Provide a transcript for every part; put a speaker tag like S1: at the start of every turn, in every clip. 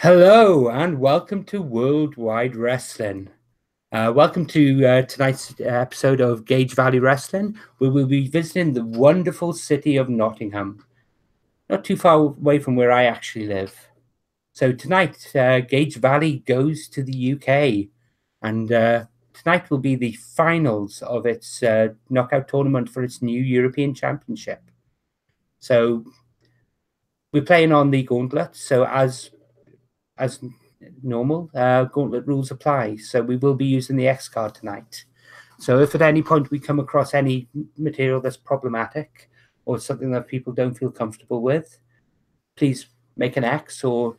S1: Hello and welcome to Worldwide Wrestling. Welcome to tonight's episode of Gage Valley Wrestling, where we'll be visiting the wonderful city of Nottingham, not too far away from where I actually live. So tonight, Gage Valley goes to the UK, and tonight will be the finals of its knockout tournament for its new European Championship. So we're playing on the Gauntlet, so as normal, Gauntlet rules apply. So we will be using the X card tonight. So if at any point we come across any material that's problematic or something that people don't feel comfortable with, please make an X or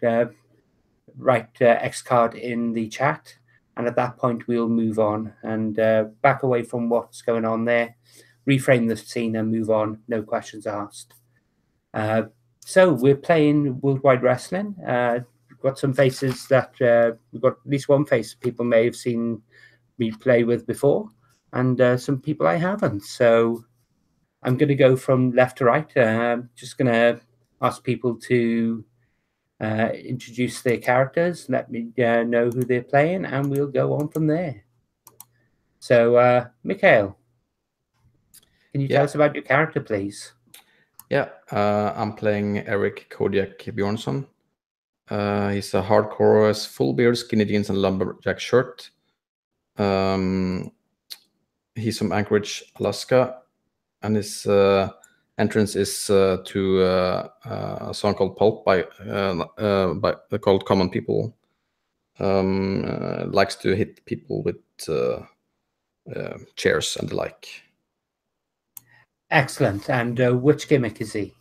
S1: write X card in the chat. And at that point, we'll move on and back away from what's going on there, reframe the scene and move on. No questions asked. So we're playing Worldwide Wrestling. We've got some faces that we've got at least one face people may have seen me play with before, and some people I haven't. So I'm going to go from left to right. Just going to ask people to introduce their characters, let me know who they're playing, and we'll go on from there. So, Mikhail, can you tell us about your character, please?
S2: Yeah, I'm playing Eric Kodiak Bjornsson. He's a hardcore as full beard, skinny jeans, and lumberjack shirt. He's from Anchorage, Alaska, and his entrance is to a song called Pulp by called Common People. Likes to hit people with chairs and the like.
S1: Excellent. And which gimmick is he?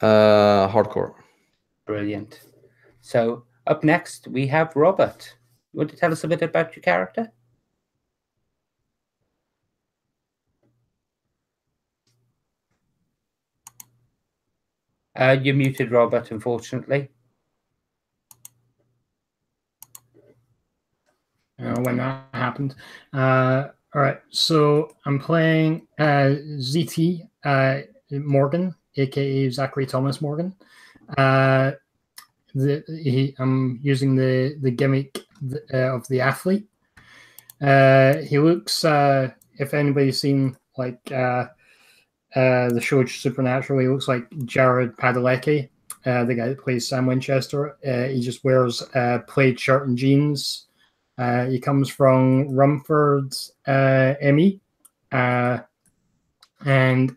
S2: Hardcore.
S1: Brilliant. So up next, we have Robert. You want to tell us a bit about your character? You're muted, Robert, unfortunately.
S3: When that happened. All right, so I'm playing ZT Morgan, aka Zachary Thomas Morgan. I'm using the gimmick of the athlete. He looks, if anybody's seen like the show Supernatural, he looks like Jared Padalecki, the guy that plays Sam Winchester. He just wears plaid shirt and jeans. He comes from Rumford, ME. And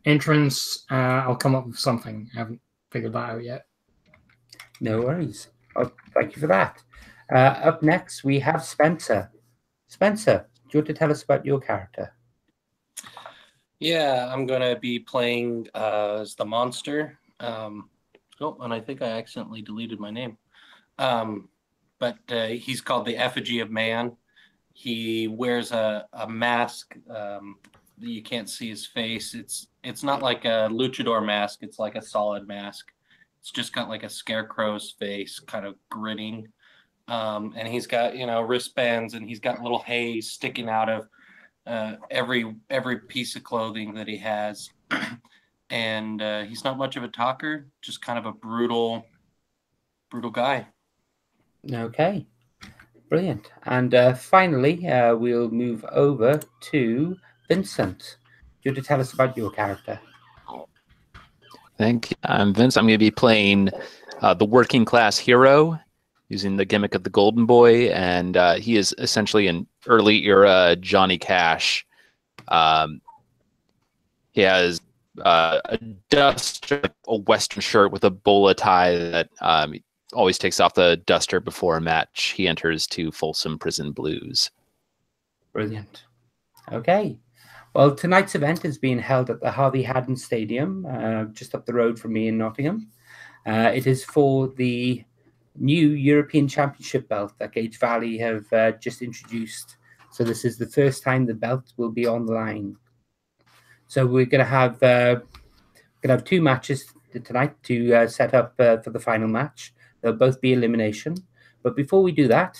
S3: entrance, I'll come up with something. I haven't figured that out yet.
S1: No worries. Oh, thank you for that. Up next, we have Spencer. Spencer, do you want to tell us about your character?
S4: Yeah, I'm going to be playing as the monster. And I think I accidentally deleted my name. But he's called the Effigy of Man. He wears a mask that you can't see his face. It's not like a luchador mask. It's like a solid mask. It's just got like a scarecrow's face, kind of grinning. And he's got, wristbands, and he's got little haze sticking out of every piece of clothing that he has. And he's not much of a talker, just kind of a brutal guy.
S1: Okay, brilliant. And finally, we'll move over to Vincent. Do you want to tell us about your character?
S5: Thank you. I'm Vince. I'm going to be playing the working class hero using the gimmick of the Golden Boy, and he is essentially an early era Johnny Cash. He has a duster, a Western shirt with a bowler tie that always takes off the duster before a match. He enters to Folsom Prison Blues.
S1: Brilliant. Okay. Well, tonight's event is being held at the Harvey Haddon Stadium, just up the road from me in Nottingham. It is for the new European Championship belt that Gage Valley have just introduced. So this is the first time the belt will be on the line. So we're going to have two matches tonight to set up for the final match. They'll both be elimination. But before we do that,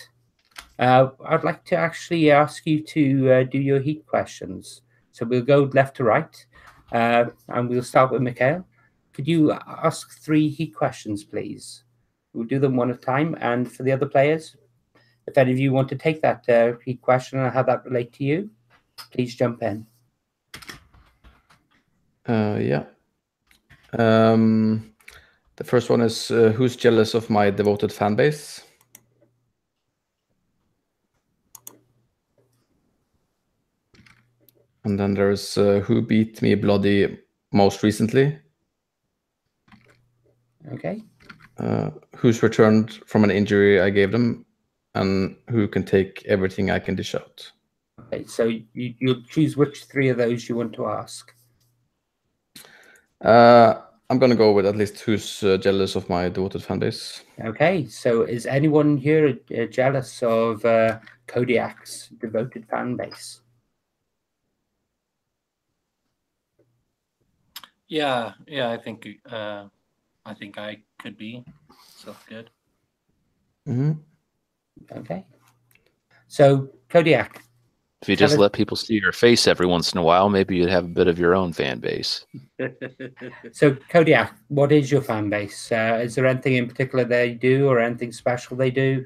S1: I'd like to actually ask you to do your heat questions. So we'll go left to right, and we'll start with Mikhail. Could you ask 3 heat questions, please? We'll do them one at a time. And for the other players, if any of you want to take that repeat question and how that relate to you, please jump in.
S2: Yeah. The first one is who's jealous of my devoted fan base? And then there's who beat me bloody most recently?
S1: Okay.
S2: Who's returned from an injury I gave them, and who can take everything I can dish out?
S1: Okay, so you'll choose which 3 of those you want to ask.
S2: I'm gonna go with at least who's jealous of my devoted fan base.
S1: Okay, so is anyone here jealous of Kodiak's devoted fan base?
S4: Yeah, I think I could be. So good.
S2: Mm-hmm.
S1: Okay. So Kodiak.
S5: If you just let people see your face every once in a while, maybe you'd have a bit of your own fan base.
S1: So Kodiak, what is your fan base? Is there anything in particular they do, or anything special they do?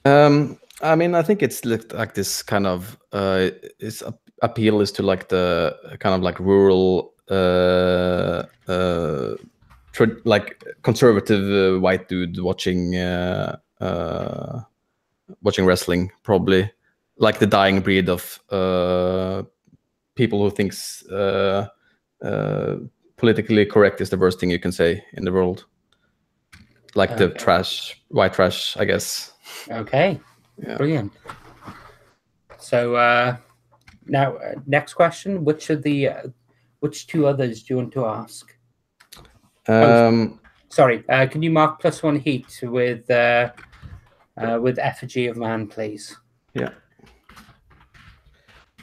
S2: I mean, I think it's like this kind of its appeal is to like the kind of like rural, like conservative white dude watching wrestling, probably like the dying breed of people who thinks politically correct is the worst thing you can say in the world, like the white trash, I guess.
S1: Okay,
S2: yeah.
S1: Brilliant. So now, next question: which 2 others do you want to ask? Sorry, can you mark +1 heat with effigy of man, please?
S2: Yeah.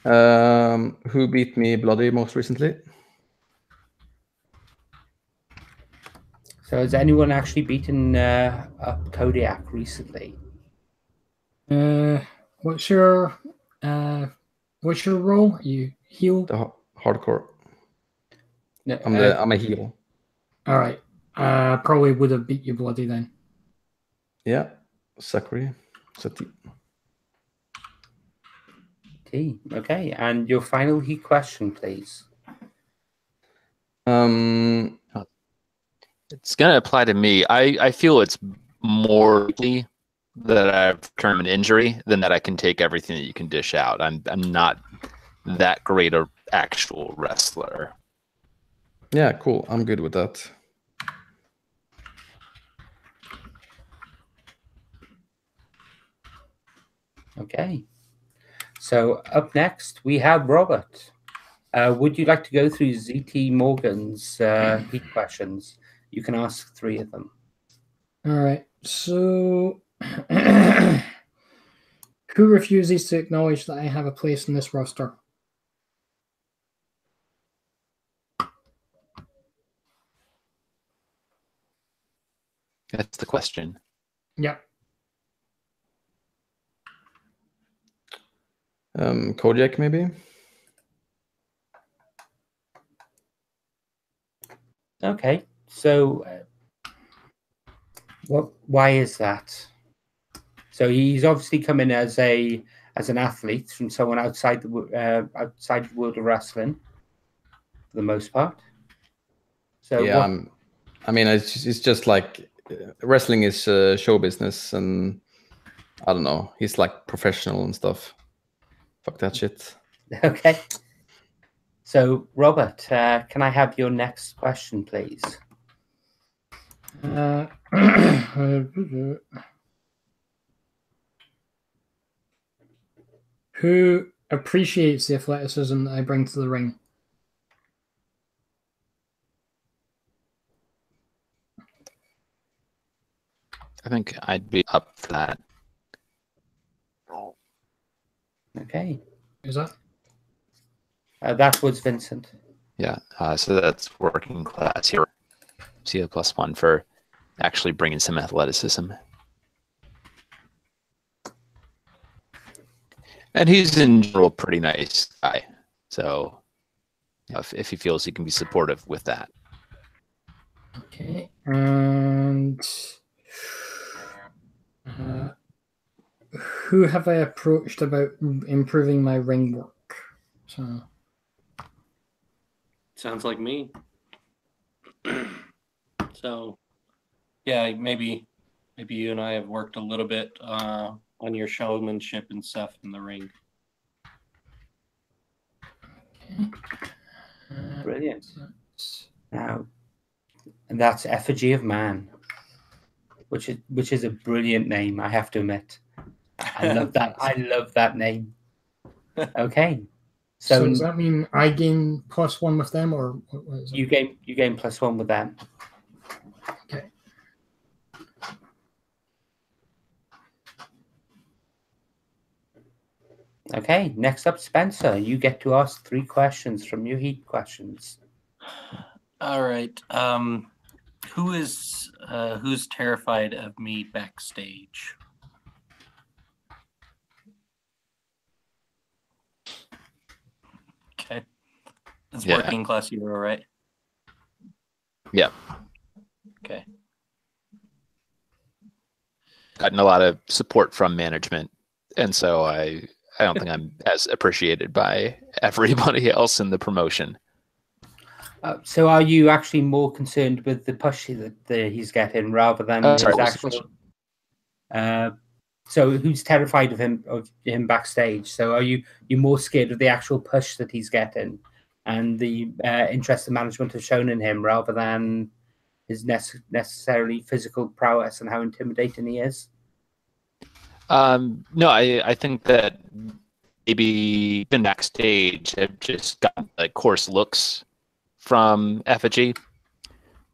S2: Who beat me bloody most recently?
S1: So has anyone actually beaten up Kodiak recently?
S3: What's your role? You heal?
S2: The hardcore.
S1: No,
S2: I'm a heel.
S3: All right. Probably would have beat you bloody then.
S2: Yeah. Sakuri. Sati.
S1: Okay, and your final heat question, please.
S5: It's going to apply to me. I feel it's more likely that I've returned an injury than that I can take everything that you can dish out. I'm not that great a actual wrestler.
S2: Yeah, cool. I'm good with that.
S1: Okay. So up next, we have Robert. Would you like to go through ZT Morgan's heat questions? You can ask 3 of them.
S3: All right. So, who refuses to acknowledge that I have a place in this roster?
S5: That's the question.
S3: Yep.
S2: Kodiak, maybe?
S1: Okay, so why is that? So he's obviously come in as an athlete from someone outside the world of wrestling, for the most part. So
S2: yeah, I mean, it's just like wrestling is show business, and I don't know. He's like professional and stuff. Fuck that shit.
S1: Okay. So, Robert, can I have your next question, please?
S3: Who appreciates the athleticism that I bring to the ring?
S5: I think I'd be up for that.
S1: Okay.
S3: Is that?
S1: That was Vincent.
S5: Yeah, so that's working class here. See a +1 for actually bringing some athleticism. And he's in general a pretty nice guy. So if he feels he can be supportive with that.
S3: Okay, and who have I approached about improving my ring work? So
S4: Sounds like me. So, yeah, maybe you and I have worked a little bit on your showmanship and stuff in the ring.
S1: Brilliant. Now, and that's Effigy of Man, which is a brilliant name, I have to admit. I love that. I love that name. Okay.
S3: So does that mean I gain +1 with them, or what is it?
S1: You gain +1 with them.
S3: Okay.
S1: Okay. Next up, Spencer. You get to ask 3 questions from your heat questions.
S4: All right. Who's terrified of me backstage? Okay. It's working class hero, right?
S5: Yeah.
S4: Okay.
S5: Gotten a lot of support from management, and so I don't think I'm as appreciated by everybody else in the promotion.
S1: So are you actually more concerned with the push that he's getting rather than his actual? So who's terrified of him backstage? So are you more scared of the actual push that he's getting and the interest the management has shown in him rather than his necessarily physical prowess and how intimidating he is?
S5: No, I think that maybe even backstage I've just got like coarse looks from Effigy,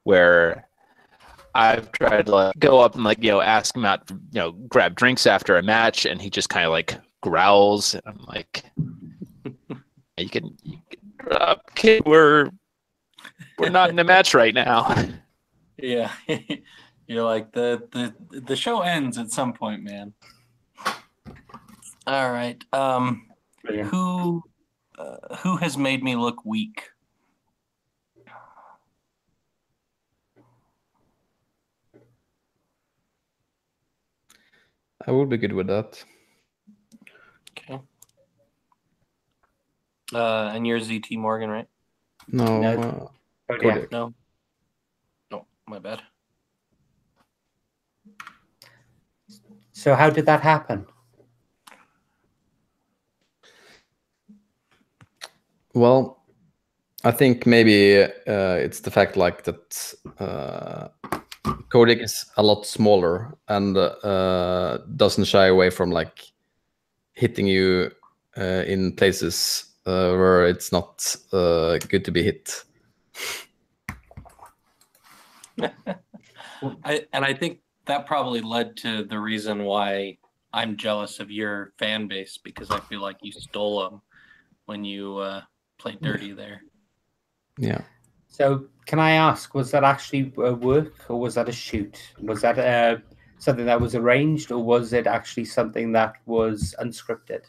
S5: where I've tried to like go up and like ask him out, grab drinks after a match, and he just kind of like growls. And I'm like, you can drop, kid. We're not in a match right now.
S4: Yeah, you're like the show ends at some point, man. All right. Who has made me look weak?
S2: I will be good with that.
S4: Okay. And you're ZT Morgan, right?
S2: No.
S1: Kodiak.
S4: No. No, my bad.
S1: So how did that happen?
S2: Well, I think maybe it's the fact like that Kodiak is a lot smaller and doesn't shy away from like hitting you in places where it's not good to be hit.
S4: I think that probably led to the reason why I'm jealous of your fan base, because I feel like you stole them when you played dirty there.
S2: Yeah.
S1: So can I ask, was that actually a work or was that a shoot? Was that something that was arranged or was it actually something that was unscripted?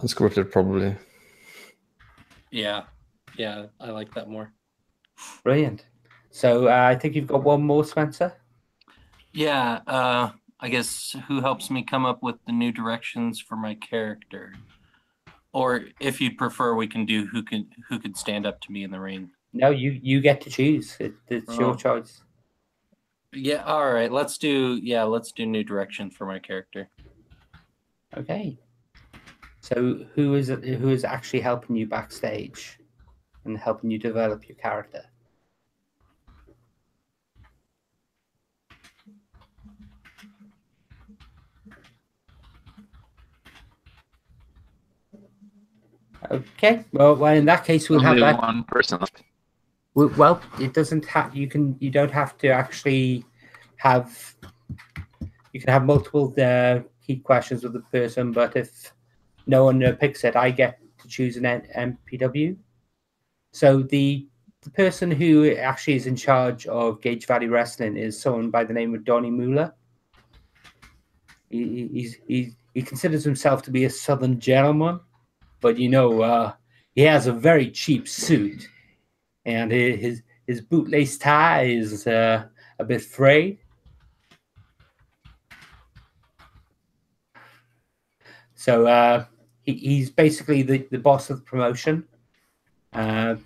S2: Unscripted, probably.
S4: Yeah, I like that more.
S1: Brilliant. So I think you've got one more, Spencer.
S4: Yeah, I guess who helps me come up with the new directions for my character? Or if you'd prefer, we can do who could stand up to me in the ring.
S1: No, you get to choose. It's your choice.
S4: Yeah, all right. Let's do new direction for my character.
S1: Okay. So who is actually helping you backstage and helping you develop your character? Okay. Well, in that case, we'll
S5: Only
S1: have that.
S5: one person left.
S1: Well, it doesn't have. You don't have to actually have. You can have multiple heat questions with the person, but if no one picks it, I get to choose an MPW. So the person who actually is in charge of Gage Valley Wrestling is someone by the name of Donnie Mueller. He considers himself to be a Southern gentleman, but he has a very cheap suit. and his bootlace tie is a bit frayed. So he's basically the boss of the promotion, and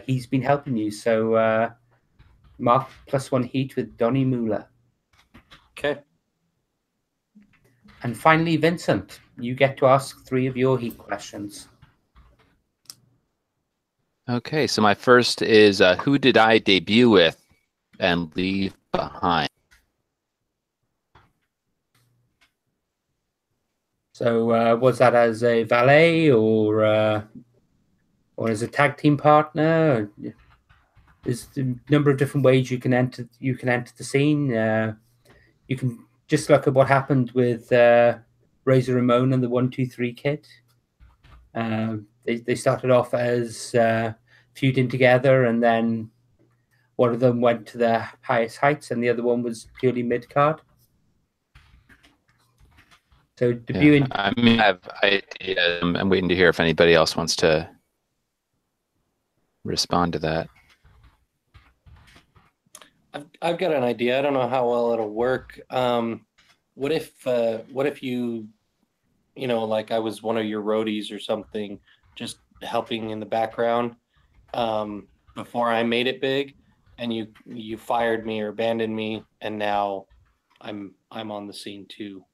S1: he's been helping you. So mark +1 heat with Donny Mueller.
S4: Okay.
S1: And finally, Vincent, you get to ask 3 of your heat questions.
S5: Okay, so my first is who did I debut with and leave behind?
S1: So was that as a valet or as a tag team partner? There's a number of different ways you can enter the scene. You can just look at what happened with Razor Ramon and the 1-2-3 Kid. They started off as feuding together, and then one of them went to the highest heights, and the other one was purely mid card. So debuting.
S5: Yeah, I mean, I have ideas. I'm waiting to hear if anybody else wants to respond to that.
S4: I've got an idea. I don't know how well it'll work. What if you like I was one of your roadies or something, just helping in the background before I made it big, and you fired me or abandoned me, and now I'm on the scene too.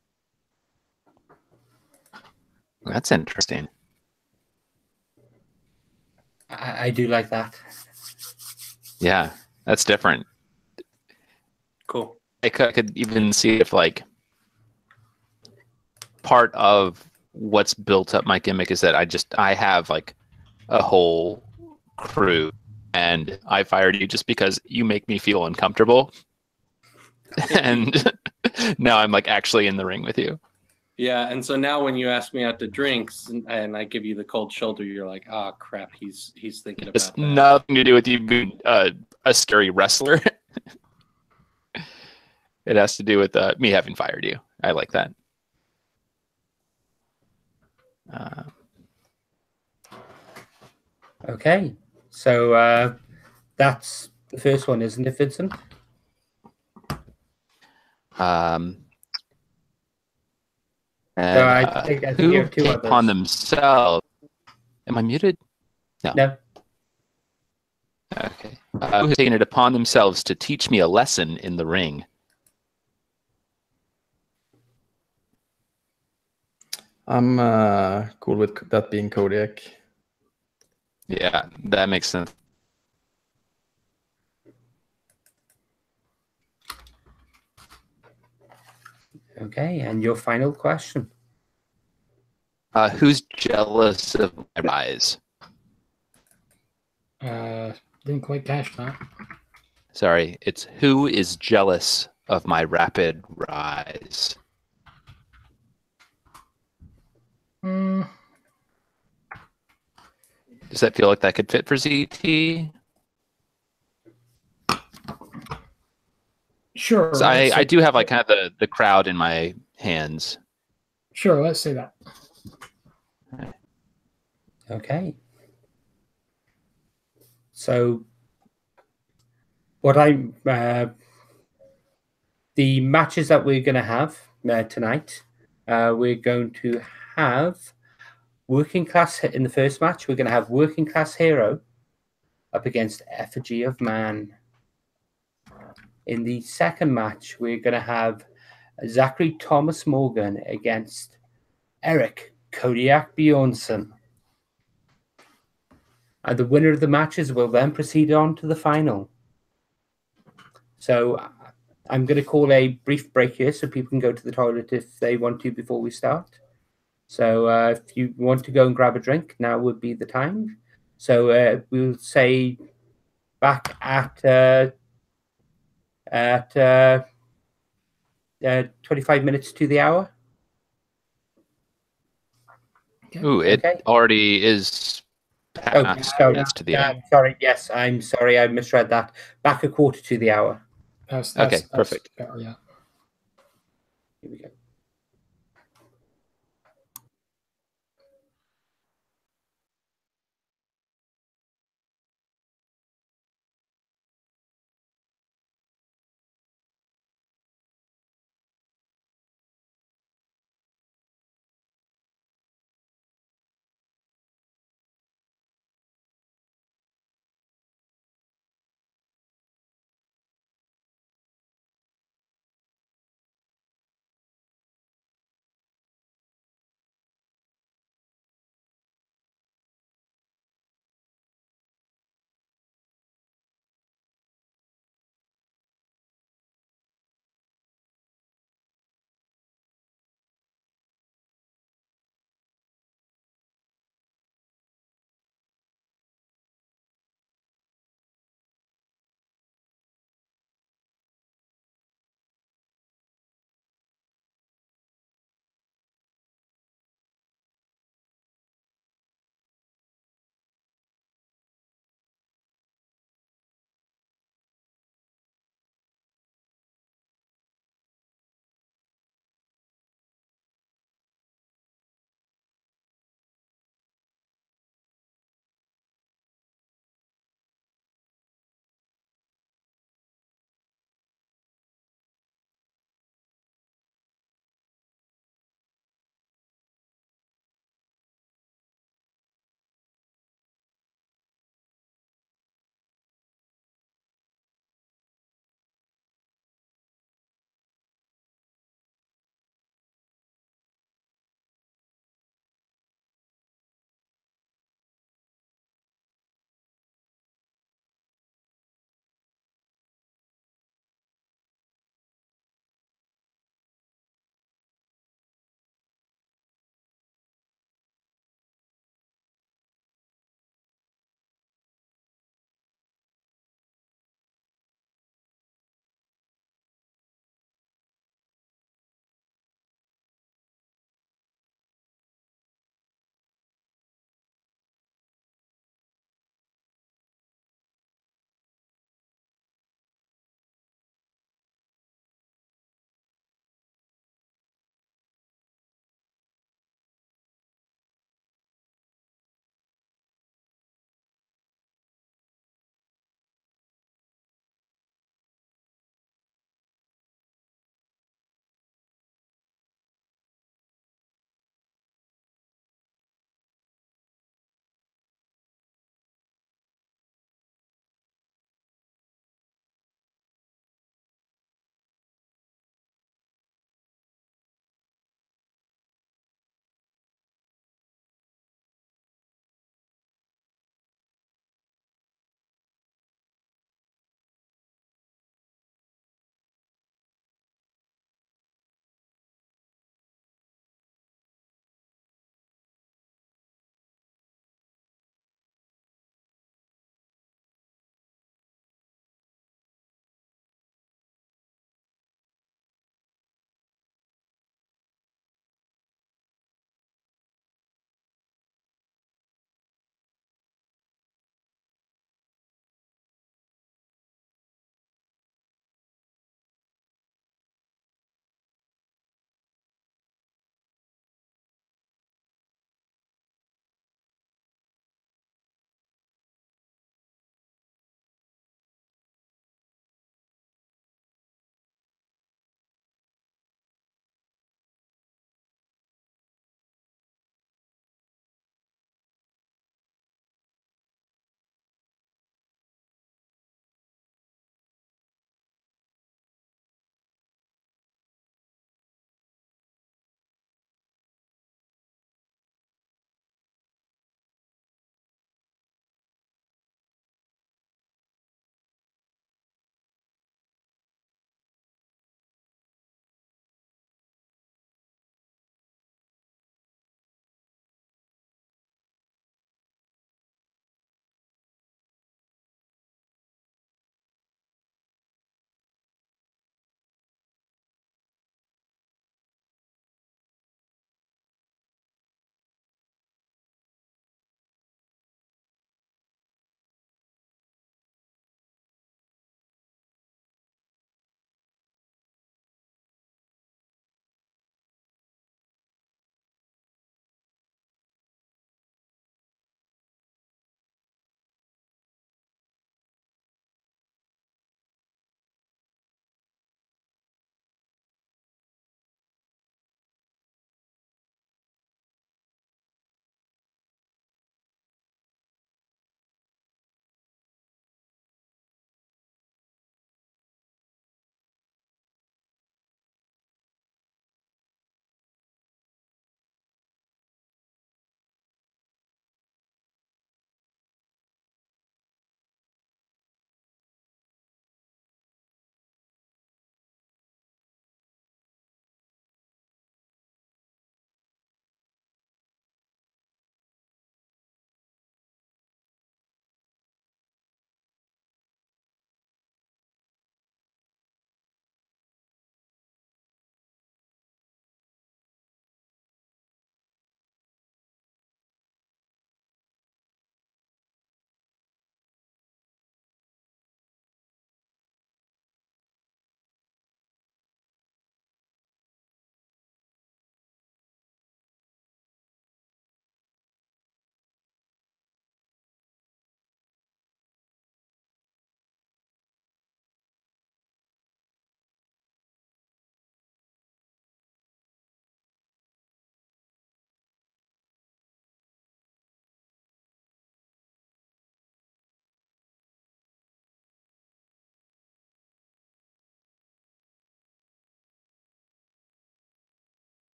S5: That's interesting.
S1: I do like that.
S5: Yeah, that's different.
S4: Cool.
S5: I could even see if like part of what's built up my gimmick is that I have like a whole crew, and I fired you just because you make me feel uncomfortable. And now I'm like actually in the ring with you.
S4: Yeah, and so now when you ask me out to drinks and I give you the cold shoulder, you're like, oh crap, he's thinking about
S5: It's
S4: that.
S5: nothing to do with you being a scary wrestler. It has to do with me having fired you. I like that.
S1: Okay, so that's the first one, isn't it, Vincent?
S5: And
S1: No, I think you
S5: who
S1: have 2
S5: take
S1: others.
S5: upon themselves? Am I muted?
S1: No.
S5: Okay. Who has taken it upon themselves to teach me a lesson in the ring?
S2: I'm cool with that being Kodiak.
S5: Yeah, that makes sense.
S1: Okay, and your final question.
S5: Who's jealous of my rise?
S3: Didn't quite catch that.
S5: Sorry, it's who is jealous of my rapid rise?
S3: Mm,
S5: Does that feel like that could fit for ZT?
S3: sure.
S5: So I do have like kind of the crowd in my hands.
S3: Sure, let's say that.
S1: Okay. So what the matches that we're going to have tonight, we're going to have Working Class in the first match. We're going to have Working Class Hero up against Effigy of Man. In the second match, we're going to have Zachary Thomas Morgan against Eric Kodiak Bjornsson. And the winner of the matches will then proceed on to the final. So I'm going to call a brief break here so people can go to the toilet if they want to before we start. So if you want to go and grab a drink, now would be the time. So we'll say back at 25 minutes to the hour.
S5: Ooh, it
S1: Okay.
S5: already is past minutes to the hour.
S1: Sorry, yes, I'm sorry, I misread that. Back a quarter to the hour.
S5: Okay, perfect.
S3: Better, yeah.
S1: Here we go.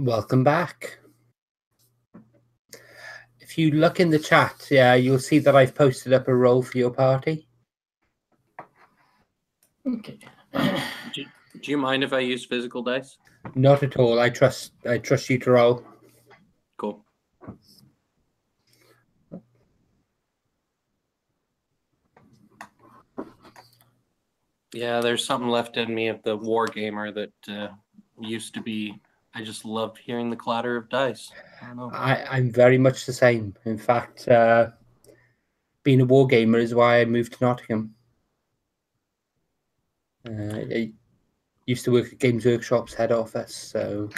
S1: Welcome back. If you look in the chat, you'll see that I've posted up a role for your party.
S3: Okay.
S4: Do you mind if I use physical dice?
S1: Not at all. I trust you to roll.
S4: Cool. Yeah, there's something left in me of the war gamer that used to be. I just loved hearing the clatter of dice. I don't know.
S1: I'm very much the same. In fact, being a war gamer is why I moved to Nottingham. I used to work at Games Workshop's head office, so.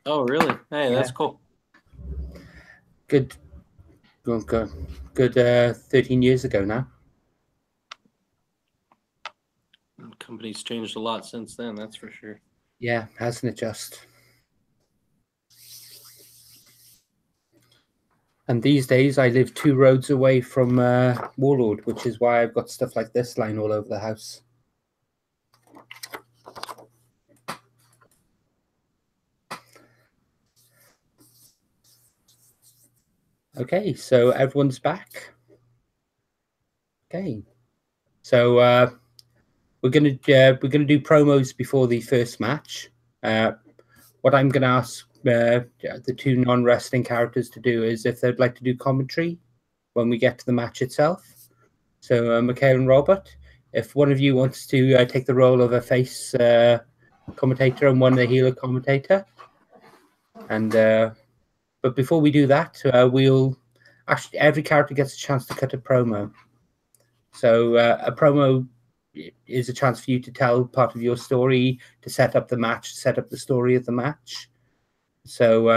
S4: Oh, really? Hey, that's cool.
S1: Good 13 years ago now.
S4: The company's changed a lot since then, that's for sure.
S1: Yeah, hasn't it just? And these days I live 2 roads away from Warlord, which is why I've got stuff like this lying all over the house. Okay, so everyone's back. Okay, so we're gonna do promos before the first match. What I'm gonna ask the 2 non-wrestling characters to do is if they'd like to do commentary when we get to the match itself. So Mikhail and Robert, if one of you wants to take the role of a face commentator and one a healer commentator, and but before we do that, we'll actually every character gets a chance to cut a promo. So a promo is a chance for you to tell part of your story, to set up the match, set up the story of the match. So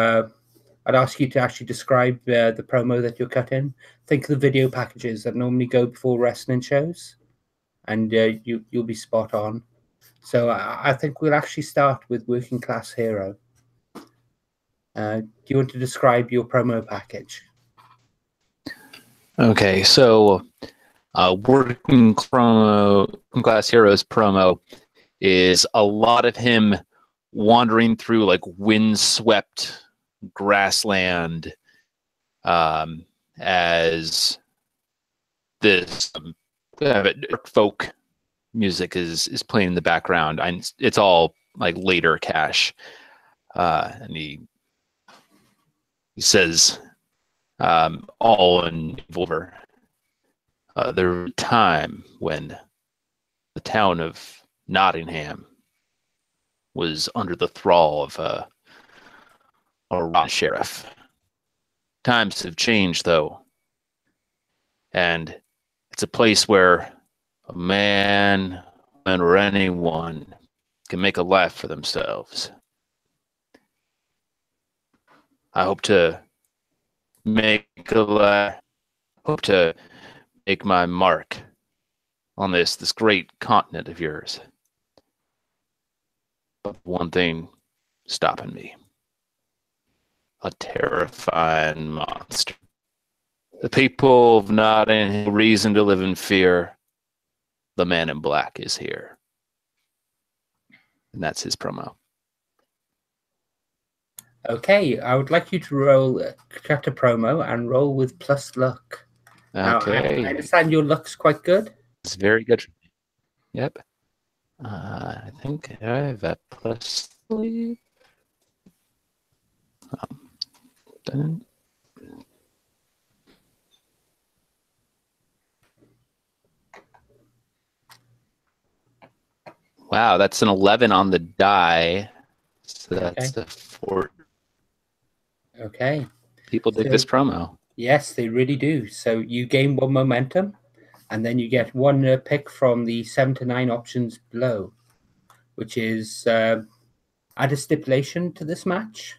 S1: I'd ask you to actually describe the promo that you're cutting. Think of the video packages that normally go before wrestling shows, and you'll be spot on. So I think we'll actually start with Working Class Hero. Do you want to describe your promo package?
S5: Okay, so Working Class Heroes promo is a lot of him wandering through like windswept grassland as this folk music is playing in the background. It's all like later cash, and he says all in over the time when the town of Nottingham was under the thrall of a rotten sheriff. Times have changed, though, and it's a place where a man or anyone can make a life for themselves. I hope to make my mark on this great continent of yours. But one thing stopping me. A terrifying monster. The people of Nottingham have reason to live in fear. The man in black is here. And that's his promo.
S1: Okay, I would like you to cut a promo and roll with plus luck.
S5: Okay.
S1: Now, I understand your luck's quite good.
S5: It's very good. Yep. I think I have a plus 3. Wow, that's an 11 on the die. So that's a 4.
S1: Okay.
S5: People dig this promo.
S1: Yes, they really do. So you gain 1 momentum, and then you get 1 pick from the 7 to 9 options below, which is add a stipulation to this match.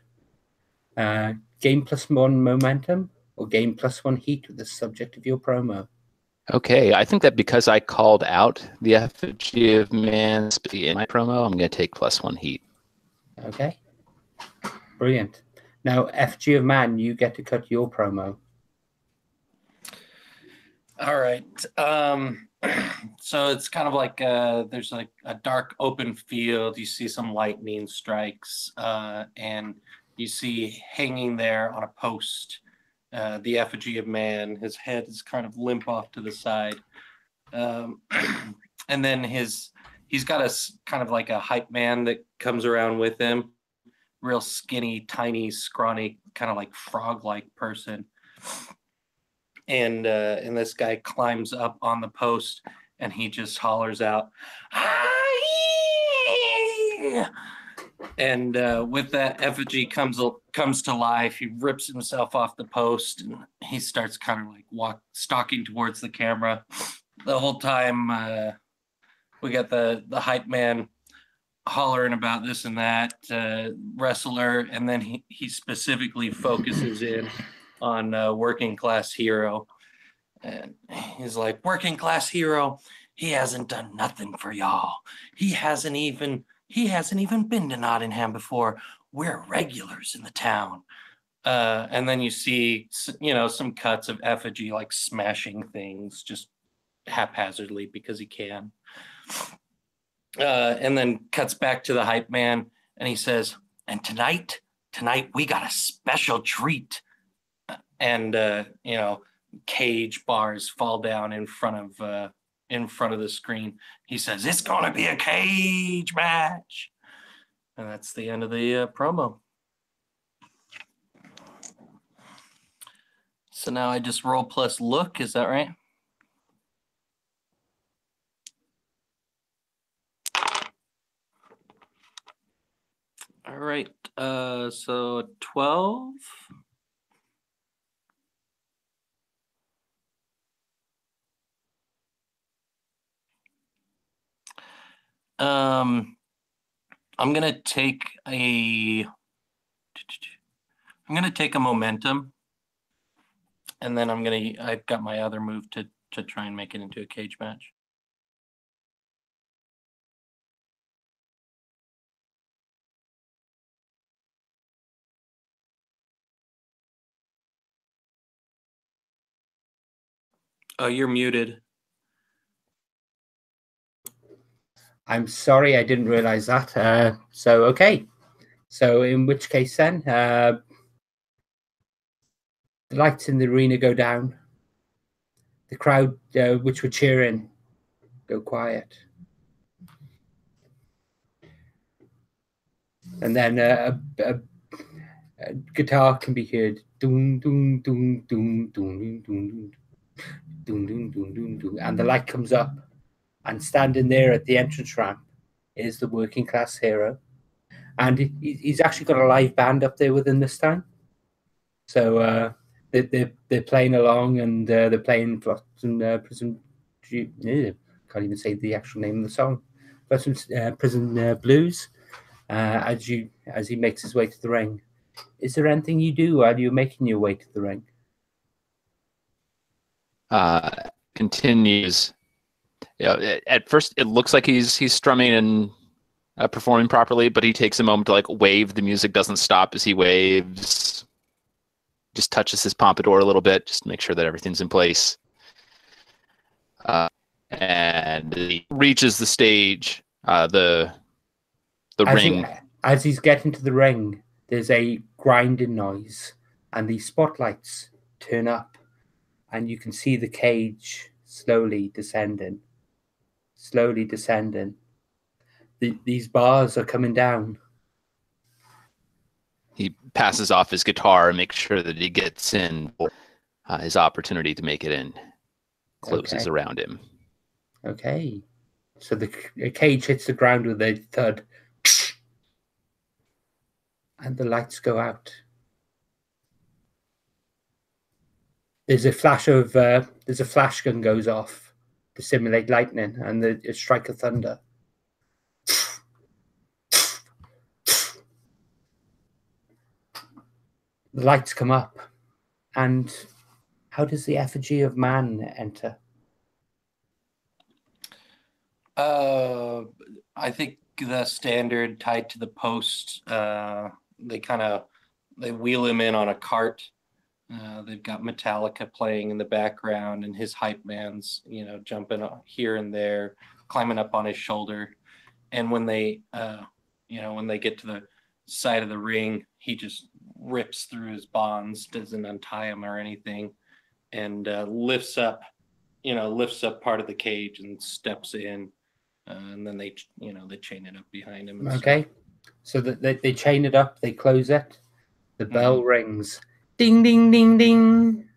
S1: Gain +1 momentum or gain +1 heat with the subject of your promo.
S5: Okay, I think that because I called out the effigy of man in my promo, I'm going to take +1 heat.
S1: Okay, brilliant. Now, effigy of man, you get to cut your promo.
S4: All right. So it's kind of like there's like a dark open field. You see some lightning strikes, and you see hanging there on a post the effigy of man. His head is kind of limp off to the side. And then he's got a kind of like a hype man that comes around with him. Real skinny, tiny, scrawny, kind of like frog-like person. And this guy climbs up on the post and he just hollers out, "Hi!" And with that, effigy comes to life. He rips himself off the post and he starts kind of like stalking towards the camera. The whole time we got the hype man hollering about this and that wrestler, and then he specifically focuses in on working class hero, and he's like, "Working class hero, he hasn't done nothing for y'all. He hasn't even been to Nottingham before. We're regulars in the town." And then you see, some cuts of effigy like smashing things just haphazardly because he can. And then cuts back to the hype man, and he says, "And tonight we got a special treat." And cage bars fall down in front of the screen. He says, "It's gonna be a cage match," and that's the end of the promo. So now I just roll plus look. Is that right? All right, so 12. I'm gonna take a momentum, and then I've got my other move to try and make it into a cage match. Oh, you're muted.
S1: I'm sorry, I didn't realize that. Okay. So in which case then, the lights in the arena go down. The crowd, which were cheering, go quiet. And then a guitar can be heard. Doom, doom, doom, doom, doom, doom, doom, doom, doom, doom, doom, doom. And the light comes up. And standing there at the entrance ramp is the working class hero. And he's actually got a live band up there with him this time. So they're playing along, and they're playing Prison. Can't even say the actual name of the song. Prison Blues. As he makes his way to the ring. Is there anything you do while you're making your way to the ring?
S5: Continues. At first it looks like he's strumming and performing properly, but he takes a moment to like wave. The music doesn't stop as he waves. Just touches his pompadour a little bit, just to make sure that everything's in place. And he reaches the stage, the ring.
S1: As he's getting to the ring, there's a grinding noise, and the spotlights turn up, and you can see the cage slowly descending. These bars are coming down.
S5: He passes off his guitar and makes sure that he gets in. His opportunity to make it in closes around him.
S1: Okay. So the cage hits the ground with a thud. And the lights go out. There's a flash gun goes off to simulate lightning, and a strike of thunder. The lights come up, and how does the effigy of man enter?
S4: I think the standard tied to the post. They wheel him in on a cart. They've got Metallica playing in the background, and his hype man's, jumping here and there, climbing up on his shoulder. And when they get to side of the ring. He just rips through his bonds, doesn't untie him or anything, and lifts up part of the cage and steps in, and then they chain it up behind him.
S1: Okay, so that they chain it up, they close it. The bell rings, ding ding ding ding,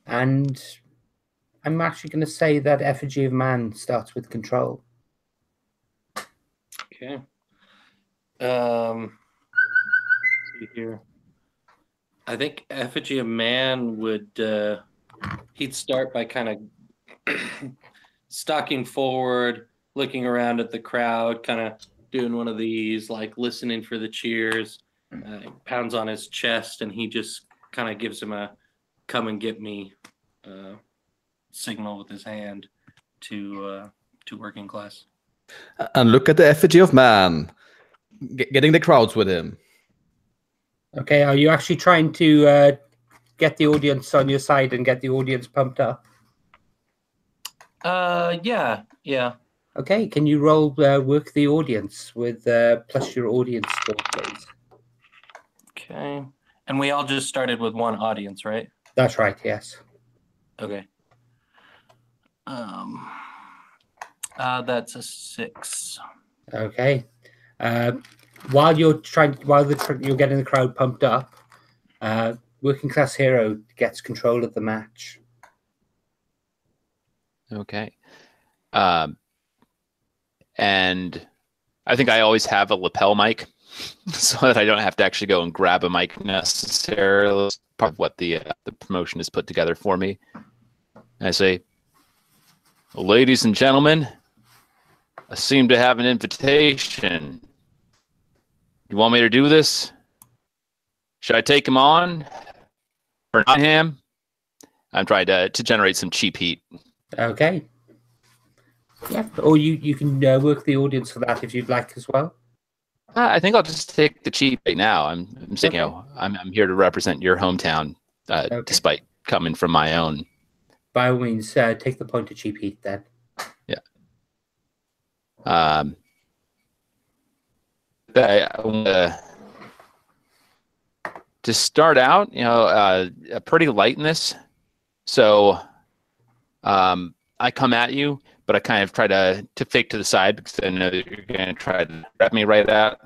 S1: and I'm actually going to say that Effigy of Man starts with control.
S4: Okay. See here. I think Effigy of Man would he'd start by kind of stalking forward, looking around at the crowd, kind of doing one of these, like listening for the cheers. Pounds on his chest, and he just kind of gives him a "come and get me" signal with his hand to working class.
S2: And look at the Effigy of Man, getting the crowds with him.
S1: Okay, are you actually trying to get the audience on your side and get the audience pumped up?
S4: Yeah.
S1: Okay, can you roll work the audience with plus your audience score, please?
S4: Okay. And we all just started with one audience, right?
S1: That's right, yes.
S4: Okay. That's a 6.
S1: Okay. While you're you're getting the crowd pumped up, Working Class Hero gets control of the match.
S5: Okay. And I think I always have a lapel mic so that I don't have to actually go and grab a mic necessarily. It's part of what the promotion has put together for me. And I say, ladies and gentlemen, I seem to have an invitation. You want me to do this? Should I take him on? For Nottingham? I'm trying to generate some cheap heat.
S1: Okay. Yeah, or you can work the audience for that if you'd like as well.
S5: I think I'll just take the cheap right now. I'm saying,
S1: Okay.
S5: I'm here to represent your hometown,
S1: Okay.
S5: despite coming from my own.
S1: By all means, take the point of cheap heat then.
S5: Yeah. To start out, a pretty lightness. So, I come at you, but I kind of try to fake to the side because I know that you're going to try to grab me right out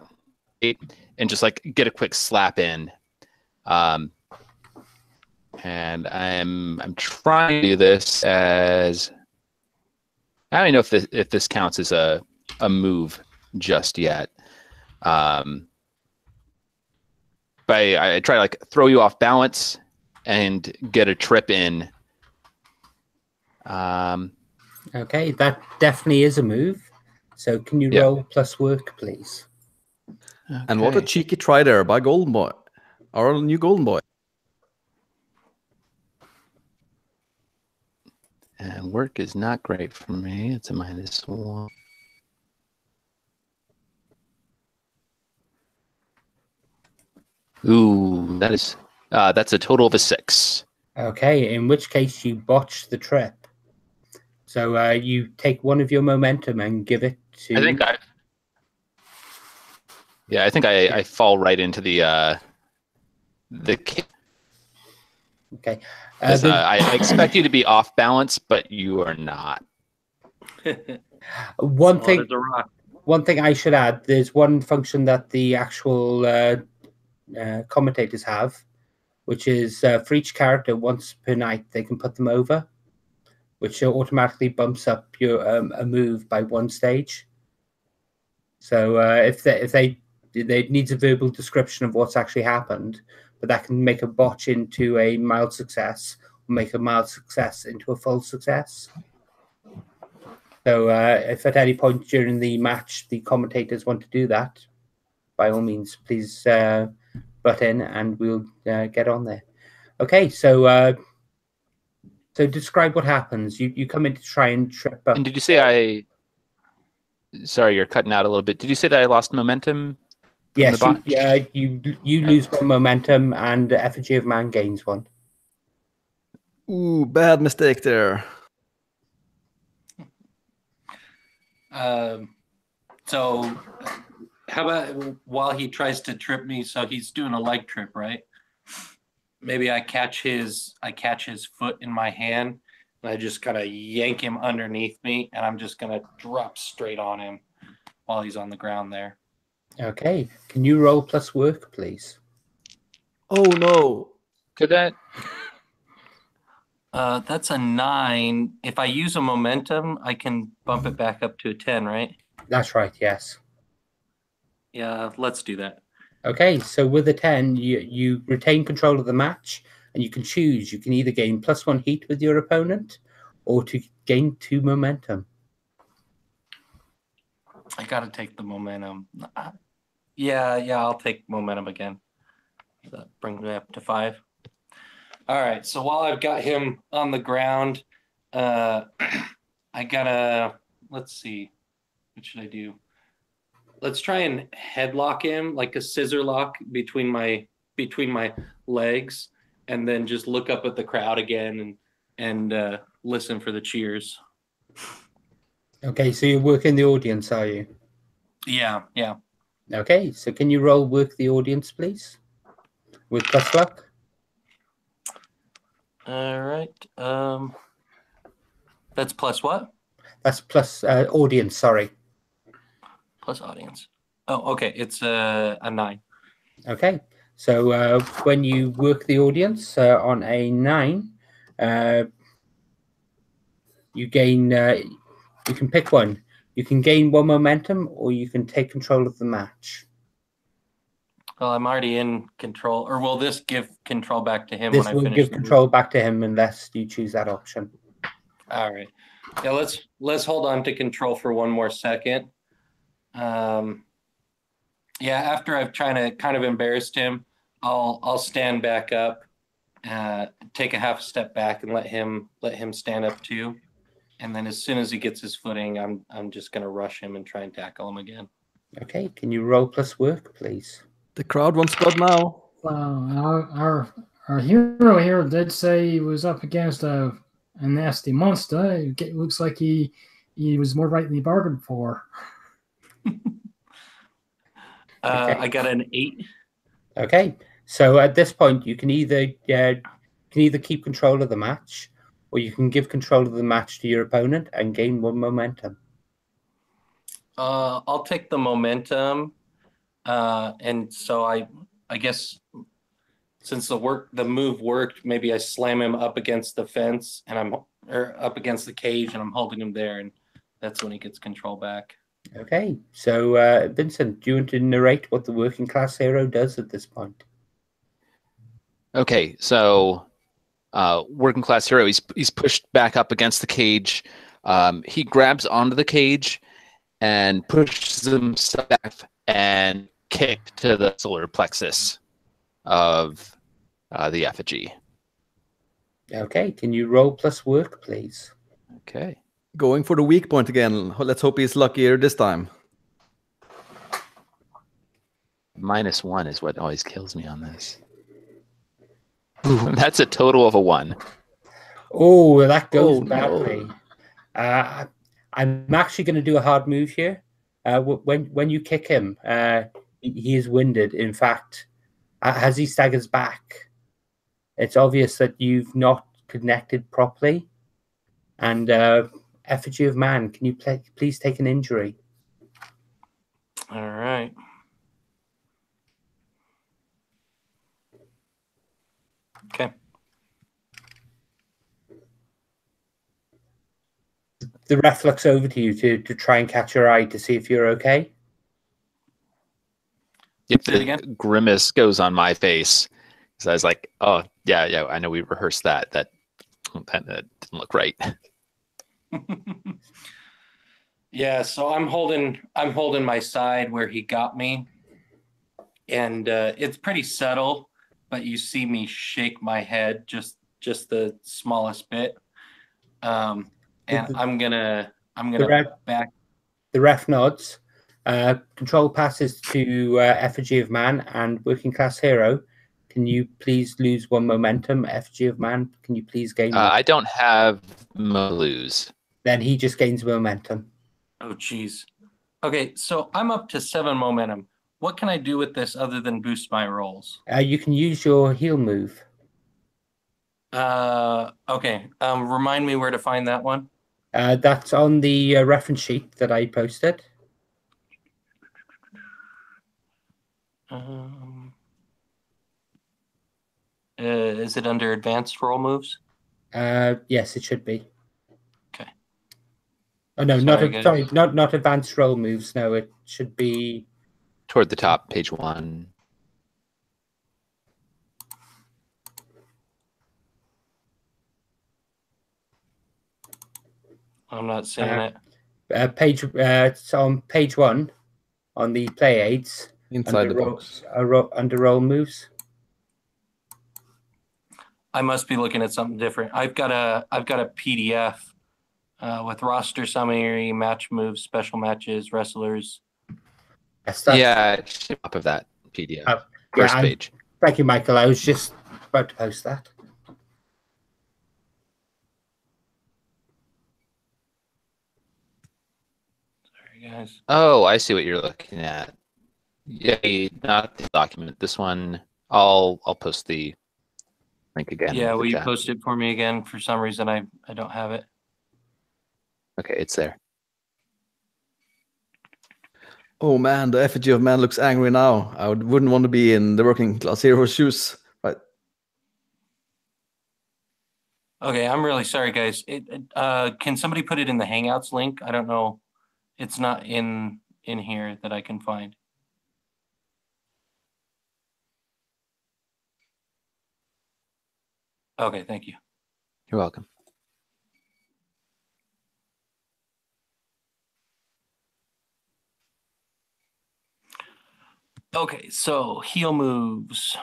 S5: and just like get a quick slap in. And I'm trying to do this as I don't know if this counts as a move just yet. But I try to like throw you off balance and get a trip in.
S1: Okay, that definitely is a move. So can you roll plus work, please?
S5: Okay.
S2: And what a cheeky try there by Golden Boy, our new Golden Boy.
S5: And work is not great for me. It's a -1. Ooh, that's a total of a 6.
S1: Okay, in which case you botch the trip. So you take one of your momentum and give it to.
S5: I think I fall right into the kick.
S1: Okay.
S5: I expect you to be off balance, but you are not.
S1: One thing I should add: there's one function that the actual commentators have, which is for each character once per night they can put them over, which automatically bumps up your a move by 1 stage. So if they needs a verbal description of what's actually happened, but that can make a botch into a mild success, or make a mild success into a full success. So if at any point during the match the commentators want to do that, by all means, please butt in and we'll get on there. Okay, so describe what happens. You come in to try and trip up.
S5: And did you say Sorry, you're cutting out a little bit. Did you say that I lost momentum?
S1: Yes, you lose 1 momentum and Effigy of Man gains 1.
S2: Ooh, bad mistake there.
S4: So how about while he tries to trip me, so he's doing a leg trip, right? Maybe I catch his foot in my hand and I just kind of yank him underneath me, and I'm just gonna drop straight on him while he's on the ground there.
S1: Okay. Can you roll plus work, please?
S2: Oh no.
S5: Could that?
S4: That's a 9. If I use a momentum, I can bump it back up to a 10, right?
S1: That's right, yes.
S4: Yeah, let's do that.
S1: Okay, so with a 10, you retain control of the match, and you can choose. You can either gain +1 heat with your opponent, or to gain 2 momentum.
S4: I gotta take the momentum. Yeah, I'll take momentum again. That brings me up to 5. All right, so while I've got him on the ground, I gotta, let's see, what should I do? Let's try and headlock him, like a scissor lock between my legs, and then just look up at the crowd again and listen for the cheers.
S1: Okay, so you're working the audience, are you?
S4: Yeah.
S1: Okay, so can you roll work the audience, please? With plus luck?
S4: All right. That's plus what?
S1: That's plus audience, sorry.
S4: Plus audience. Oh, okay. It's a 9.
S1: Okay, so when you work the audience on a 9, you gain, you can pick one. You can gain 1 momentum, or you can take control of the match.
S4: Well, I'm already in control. Or will this give control back to him
S1: This
S4: when I
S1: will
S4: finish?
S1: give control back to him unless you choose that option.
S4: All right. Yeah, let's hold on to control for one more second. Yeah, after I've kind of embarrassed him, I'll stand back up, take a half step back, and let him stand up too. And then as soon as he gets his footing, I'm just gonna rush him and try and tackle him again.
S1: Okay, can you roll plus work, please?
S2: The crowd wants blood now.
S3: Our hero here did say he was up against a nasty monster. It looks like he was more rightly bargained for.
S4: I got an 8.
S1: Okay, so at this point, you can either keep control of the match, or you can give control of the match to your opponent and gain 1 momentum.
S4: I'll take the momentum, and so I guess since the move worked, maybe I slam him up against the fence or up against the cage, and I'm holding him there, and that's when he gets control back.
S1: Okay, so Vincent, do you want to narrate what the working class hero does at this point?
S5: Okay, so working class hero, he's pushed back up against the cage. He grabs onto the cage and pushes himself back and kick to the solar plexus of the effigy.
S1: Okay, can you roll plus work, please?
S5: Okay.
S2: Going for the weak point again. Let's hope he's luckier this time.
S5: -1 is what always kills me on this. Ooh, that's a total of a 1.
S1: Oh, that goes
S2: Oh,
S1: badly. No. I'm actually going to do a hard move here. When you kick him, he is winded. In fact, as he staggers back, it's obvious that you've not connected properly. And effigy of man, can you please take an injury?
S4: All right. Okay.
S1: The ref looks over to you to try and catch your eye to see if you're okay.
S5: Yep,
S4: Say it
S5: the
S4: again?
S5: grimace goes on my face. So I was like, oh, yeah, I know we rehearsed that. That didn't look right.
S4: Yeah, so I'm holding my side where he got me, and it's pretty subtle, but you see me shake my head just the smallest bit, and I'm gonna back.
S1: The ref nods. Control passes to effigy of man and working class hero. Can you please lose 1 momentum? Effigy of man, can you please gain?
S5: I don't have lose.
S1: Then he just gains momentum.
S4: Oh, geez. Okay, so I'm up to 7 momentum. What can I do with this other than boost my rolls?
S1: You can use your heal move.
S4: Okay. Remind me where to find that one.
S1: That's on the reference sheet that I posted.
S4: Is it under advanced roll moves?
S1: Yes, it should be.
S4: Okay.
S1: Oh no,
S4: Sorry, guys.
S1: sorry, not advanced roll moves. No, it should be
S5: Toward the top, page 1.
S4: I'm not seeing it.
S1: page. It's on page 1 on the play aids.
S2: Inside
S1: under
S2: the
S1: roll,
S2: box.
S1: under roll moves.
S4: I must be looking at something different. I've got a PDF with roster summary, match moves, special matches, wrestlers.
S1: Yes,
S5: Yeah, it should be top of that PDF. First page.
S1: Thank you, Michael. I was just about to post that.
S4: Sorry, guys.
S5: Oh, I see what you're looking at. Yeah, not the document. This one, I'll post the link again.
S4: Yeah, will you
S5: chat.
S4: post it for me again? For some reason, I don't have it.
S5: Okay, it's there.
S2: Oh man, the effigy of man looks angry now. I wouldn't want to be in the working class hero's shoes. Right.
S4: Okay, I'm really sorry, guys. Can somebody put it in the Hangouts link? I don't know. It's not in here that I can find. Okay, thank you.
S5: You're welcome.
S4: Okay, so heal moves.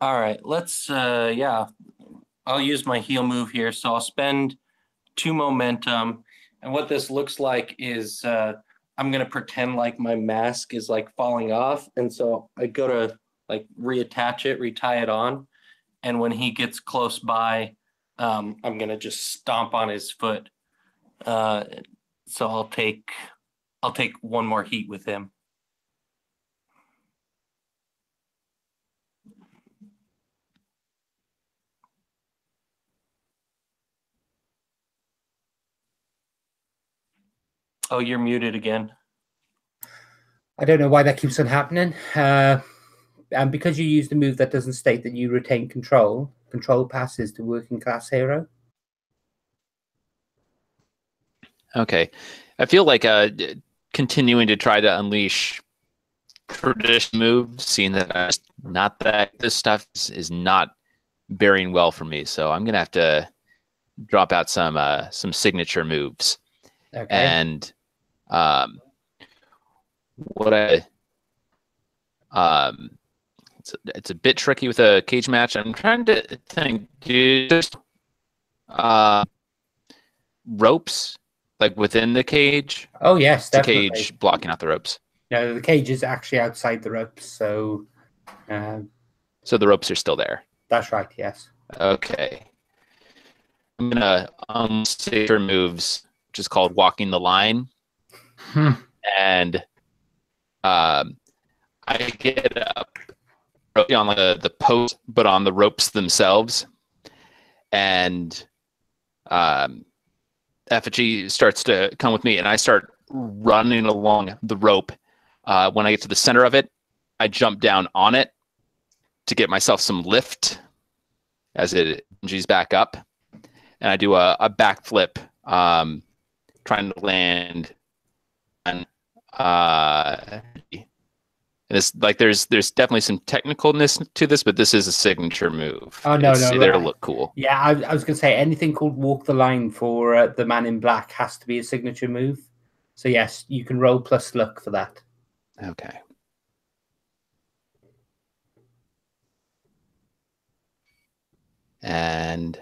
S4: All right, let's, yeah, I'll use my heal move here. So I'll spend 2 momentum. And what this looks like is I'm going to pretend like my mask is like falling off. And so I go to like reattach it, retie it on. And when he gets close by, I'm going to just stomp on his foot. So I'll take 1 more heat with him. Oh, you're muted again.
S1: I don't know why that keeps on happening. And because you use the move that doesn't state that you retain control, control passes to working class hero.
S5: Okay. I feel like continuing to try to unleash traditional moves, seeing that this stuff is not bearing well for me. So I'm gonna have to drop out some signature moves.
S1: Okay.
S5: And what it's a bit tricky with a cage match. I'm trying to think, just ropes like within the cage.
S1: Oh yes,
S5: the
S1: definitely.
S5: cage blocking out the ropes.
S1: No, the cage is actually outside the ropes, so
S5: so the ropes are still there.
S1: That's right. Yes.
S5: Okay. I'm gonna signature moves, which is called walking the line, and I get up on the post, but on the ropes themselves, and effigy starts to come with me, and I start running along the rope. When I get to the center of it, I jump down on it to get myself some lift as it bungees back up, and I do a backflip, trying to land. And it's like there's definitely some technicalness to this, but this is a signature move.
S1: Oh no,
S5: it'll look cool.
S1: Yeah, I was gonna say anything called walk the line for the man in black has to be a signature move. So yes, you can roll plus luck for that.
S5: Okay. And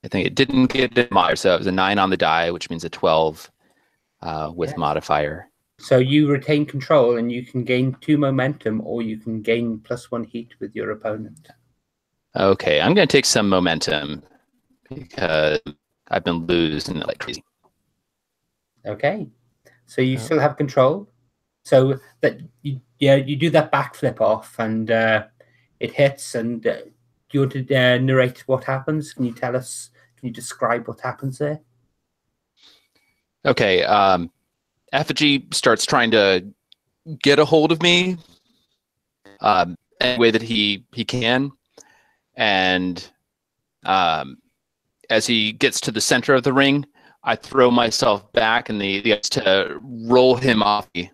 S5: I think it didn't get a modifier, so it was a 9 on the die, which means a 12 with modifier.
S1: So you retain control, and you can gain 2 momentum, or you can gain +1 heat with your opponent.
S5: Okay, I'm going to take some momentum because I've been losing like crazy.
S1: Okay, so you still have control. So that you do that backflip off, and it hits. And do you want to narrate what happens? Can you tell us? Can you describe what happens there?
S5: Okay, Effigy starts trying to get a hold of me any way that he can, and as he gets to the center of the ring, I throw myself back and the to roll him off me.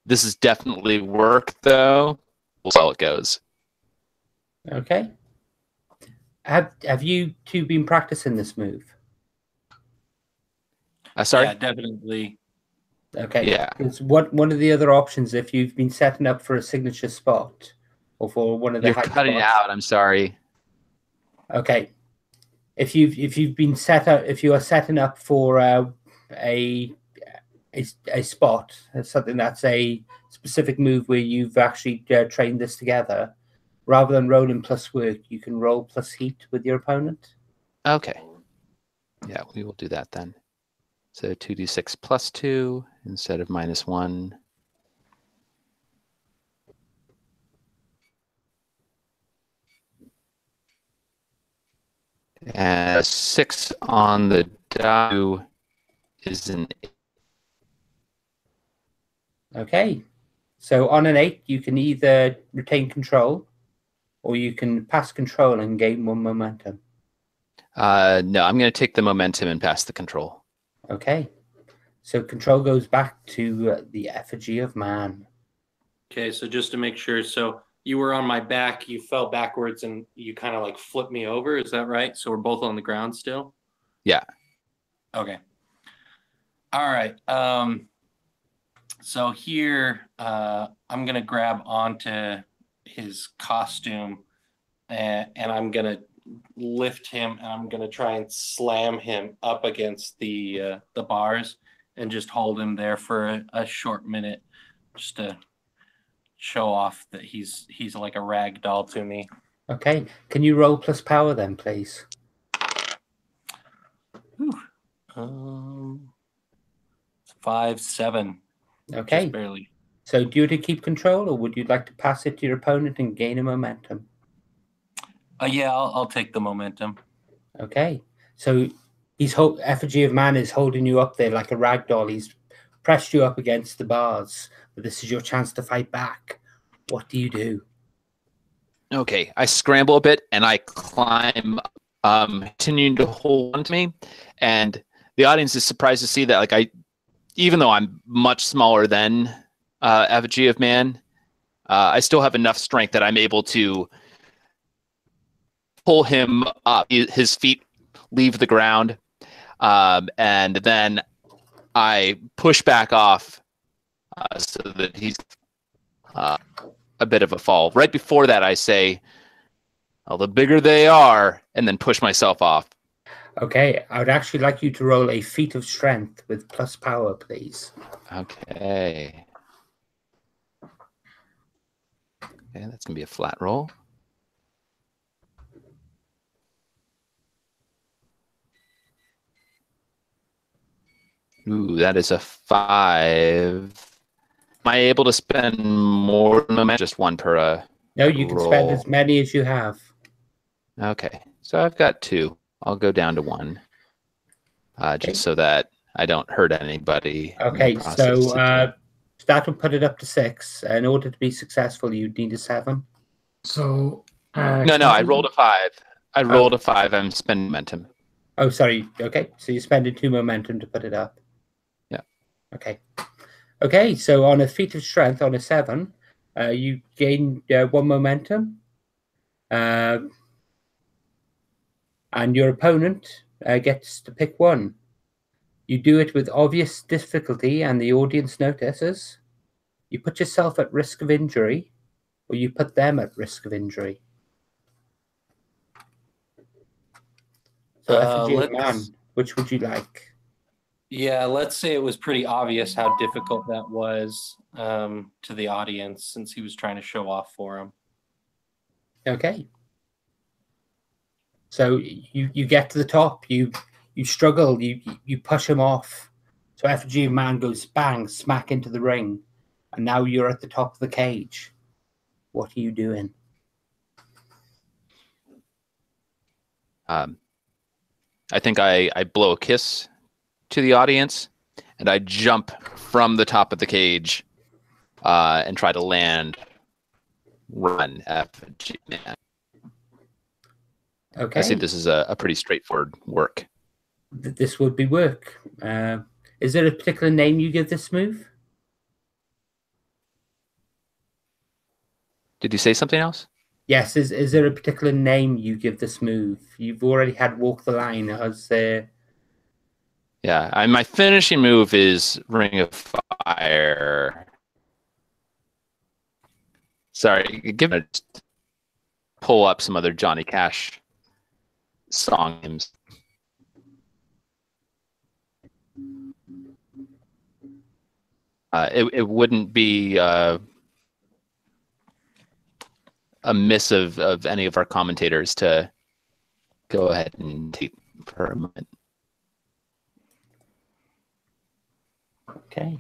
S5: This is definitely work, though. We'll see how it goes.
S1: Okay. Have you two been practicing this move?
S5: Sorry?
S4: Yeah, definitely.
S1: Okay.
S5: Yeah.
S1: It's one of the other options, if you've been setting up for a signature spot or for one of the
S5: You're
S1: high
S5: cutting
S1: spots.
S5: out. I'm sorry.
S1: Okay. If you've been set up, if you are setting up for a spot, something that's a specific move where you've actually trained this together, rather than rolling plus work, you can roll plus heat with your opponent.
S5: Okay. Yeah, we will do that then. So 2d6 plus 2 instead of -1. And a 6 on the die is an 8.
S1: Okay. So on an 8, you can either retain control, or you can pass control and gain 1 momentum.
S5: No, I'm going to take the momentum and pass the control.
S1: Okay. So control goes back to the effigy of man.
S4: Okay, so just to make sure, so you were on my back, you fell backwards, and you kind of like flipped me over. Is that right? So we're both on the ground still?
S5: Yeah.
S4: Okay. All right. So here, I'm going to grab onto his costume, and I'm going to lift him, and I'm going to try and slam him up against the bars and just hold him there for a short minute, just to show off that he's like a rag doll to me.
S1: Okay. Can you roll plus power then, please?
S4: 5, 7.
S1: Okay.
S4: Just barely.
S1: So do you want to keep control, or would you like to pass it to your opponent and gain a momentum?
S4: Yeah, I'll take the momentum.
S1: Okay. So effigy of man is holding you up there like a rag doll. He's pressed you up against the bars, but this is your chance to fight back. What do you do?
S5: Okay, I scramble a bit and I climb, continuing to hold on to me, and the audience is surprised to see that, like, even though I'm much smaller than Effigy of Man, I still have enough strength that I'm able to pull him up. His feet leave the ground, and then I push back off so that he's a bit of a fall. Right before that, I say, "Well, the bigger they are," and then push myself off.
S1: Okay, I would actually like you to roll a feat of strength with plus power, please.
S5: Okay. Okay, that's gonna be a flat roll. Ooh, that is a 5. Am I able to spend more than momentum? Just 1 per
S1: No, you can spend as many as you have.
S5: Okay, so I've got 2. I'll go down to 1, just so that I don't hurt anybody.
S1: Okay, so that will put it up to 6. In order to be successful, you'd need a 7.
S3: So
S5: no, I rolled a 5. I rolled a 5. I'm spending momentum.
S1: Oh, sorry. Okay, so you're spending 2 momentum to put it up.
S5: Yeah.
S1: Okay. Okay, so on a feat of strength, on a 7, you gain 1 momentum. And your opponent gets to pick 1. You do it with obvious difficulty and the audience notices. You put yourself at risk of injury, or you put them at risk of injury. So, effigy of man, which would you like?
S4: Yeah, let's say it was pretty obvious how difficult that was to the audience since he was trying to show off for him.
S1: Okay. So you get to the top, you struggle, you push him off. So Effigy of Man goes bang, smack into the ring, and now you're at the top of the cage. What are you doing?
S5: I think I blow a kiss to the audience, and I jump from the top of the cage and try to land run Effigy Man.
S1: Okay.
S5: I see this is a pretty straightforward work.
S1: This would be work. Is there a particular name you give this move?
S5: Did you say something else?
S1: Yes. Is there a particular name you give this move? You've already had Walk the Line. Has there?
S5: Yeah, my finishing move is Ring of Fire. Sorry, give me pull up some other Johnny Cash song names. It wouldn't be a miss of any of our commentators to go ahead and take for a moment.
S1: Okay.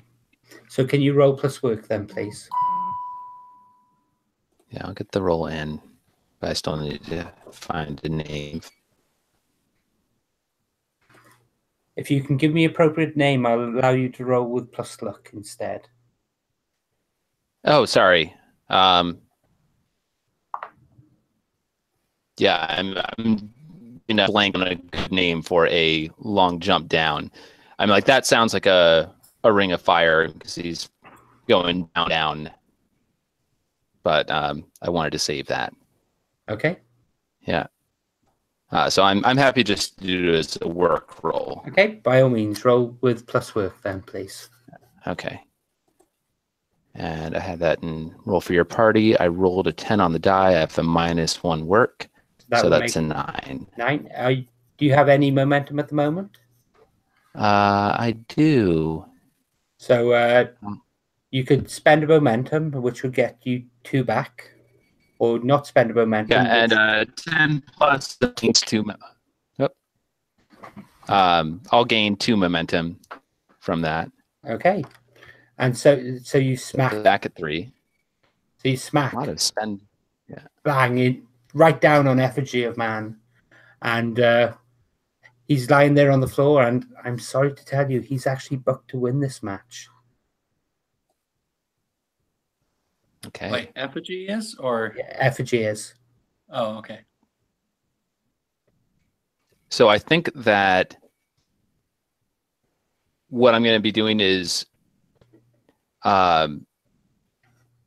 S1: So can you roll plus work then, please?
S5: Yeah, I'll get the roll in, but I still need to find a name.
S1: If you can give me appropriate name, I'll allow you to roll with plus luck instead.
S5: Oh, sorry. Yeah, I'm in a blank on a good name for a long jump down. I'm like, that sounds like a Ring of Fire because he's going down. But I wanted to save that.
S1: Okay.
S5: Yeah. So I'm happy just to do it as a work roll.
S1: Okay, by all means, roll with plus work then, please.
S5: Okay. And I had that in roll for your party. I rolled a 10 on the die. I have a -1 work. So that's a 9.
S1: 9. Do you have any momentum at the moment?
S5: I do.
S1: So you could spend a momentum, which would get you 2 back, or not spend a momentum.
S5: Yeah, and 10 plus 15 is 2. Yep. I'll gain 2 momentum from that.
S1: Okay. And so you smack.
S5: Back at 3.
S1: So you smack.
S5: A lot of spend. Yeah.
S1: Bang it right down on Effigy of Man, and he's lying there on the floor. And I'm sorry to tell you, he's actually booked to win this match.
S5: Okay.
S4: Wait, Effigy is or
S1: Yeah, Effigy is.
S4: Oh, okay.
S5: So I think that what I'm going to be doing is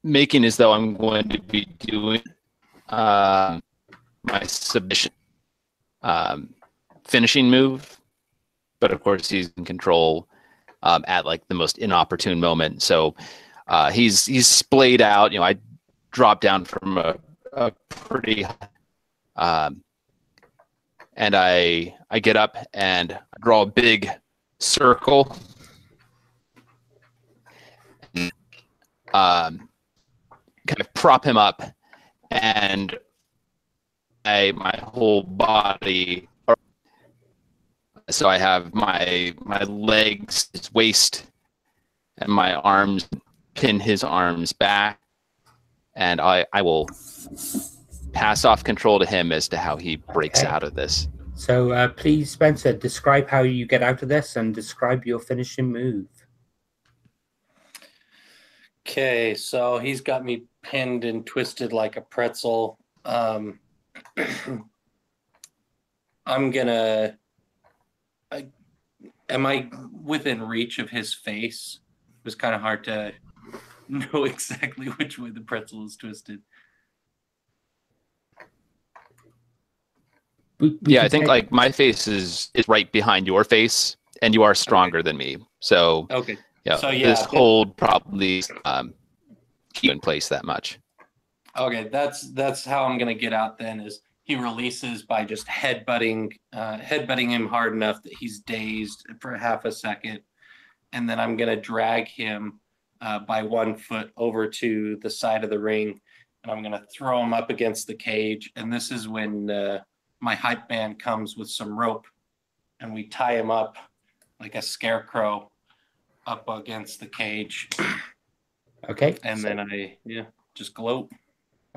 S5: making as though I'm going to be doing my submission finishing move, but of course he's in control at like the most inopportune moment. So he's splayed out. You know, I drop down from a pretty and I get up and I draw a big circle. Kind of prop him up, and my whole body. So I have my legs, his waist, and my arms pin his arms back, and I will pass off control to him as to how he breaks out of this.
S1: So please, Spencer, describe how you get out of this and describe your finishing move.
S4: Okay, so he's got me pinned and twisted like a pretzel. I'm gonna. Am I within reach of his face? It was kind of hard to know exactly which way the pretzel is twisted.
S5: Yeah, I think like my face is right behind your face, and you are stronger than me. So
S4: Okay.
S5: yeah,
S4: So, yeah,
S5: this hold probably keep in place that much.
S4: Okay, that's how I'm gonna get out then. Is he releases by just headbutting him hard enough that he's dazed for half a second. And then I'm going to drag him by 1 foot over to the side of the ring. And I'm going to throw him up against the cage. And this is when my hype man comes with some rope. And we tie him up like a scarecrow up against the cage.
S1: Okay.
S4: And then I just gloat.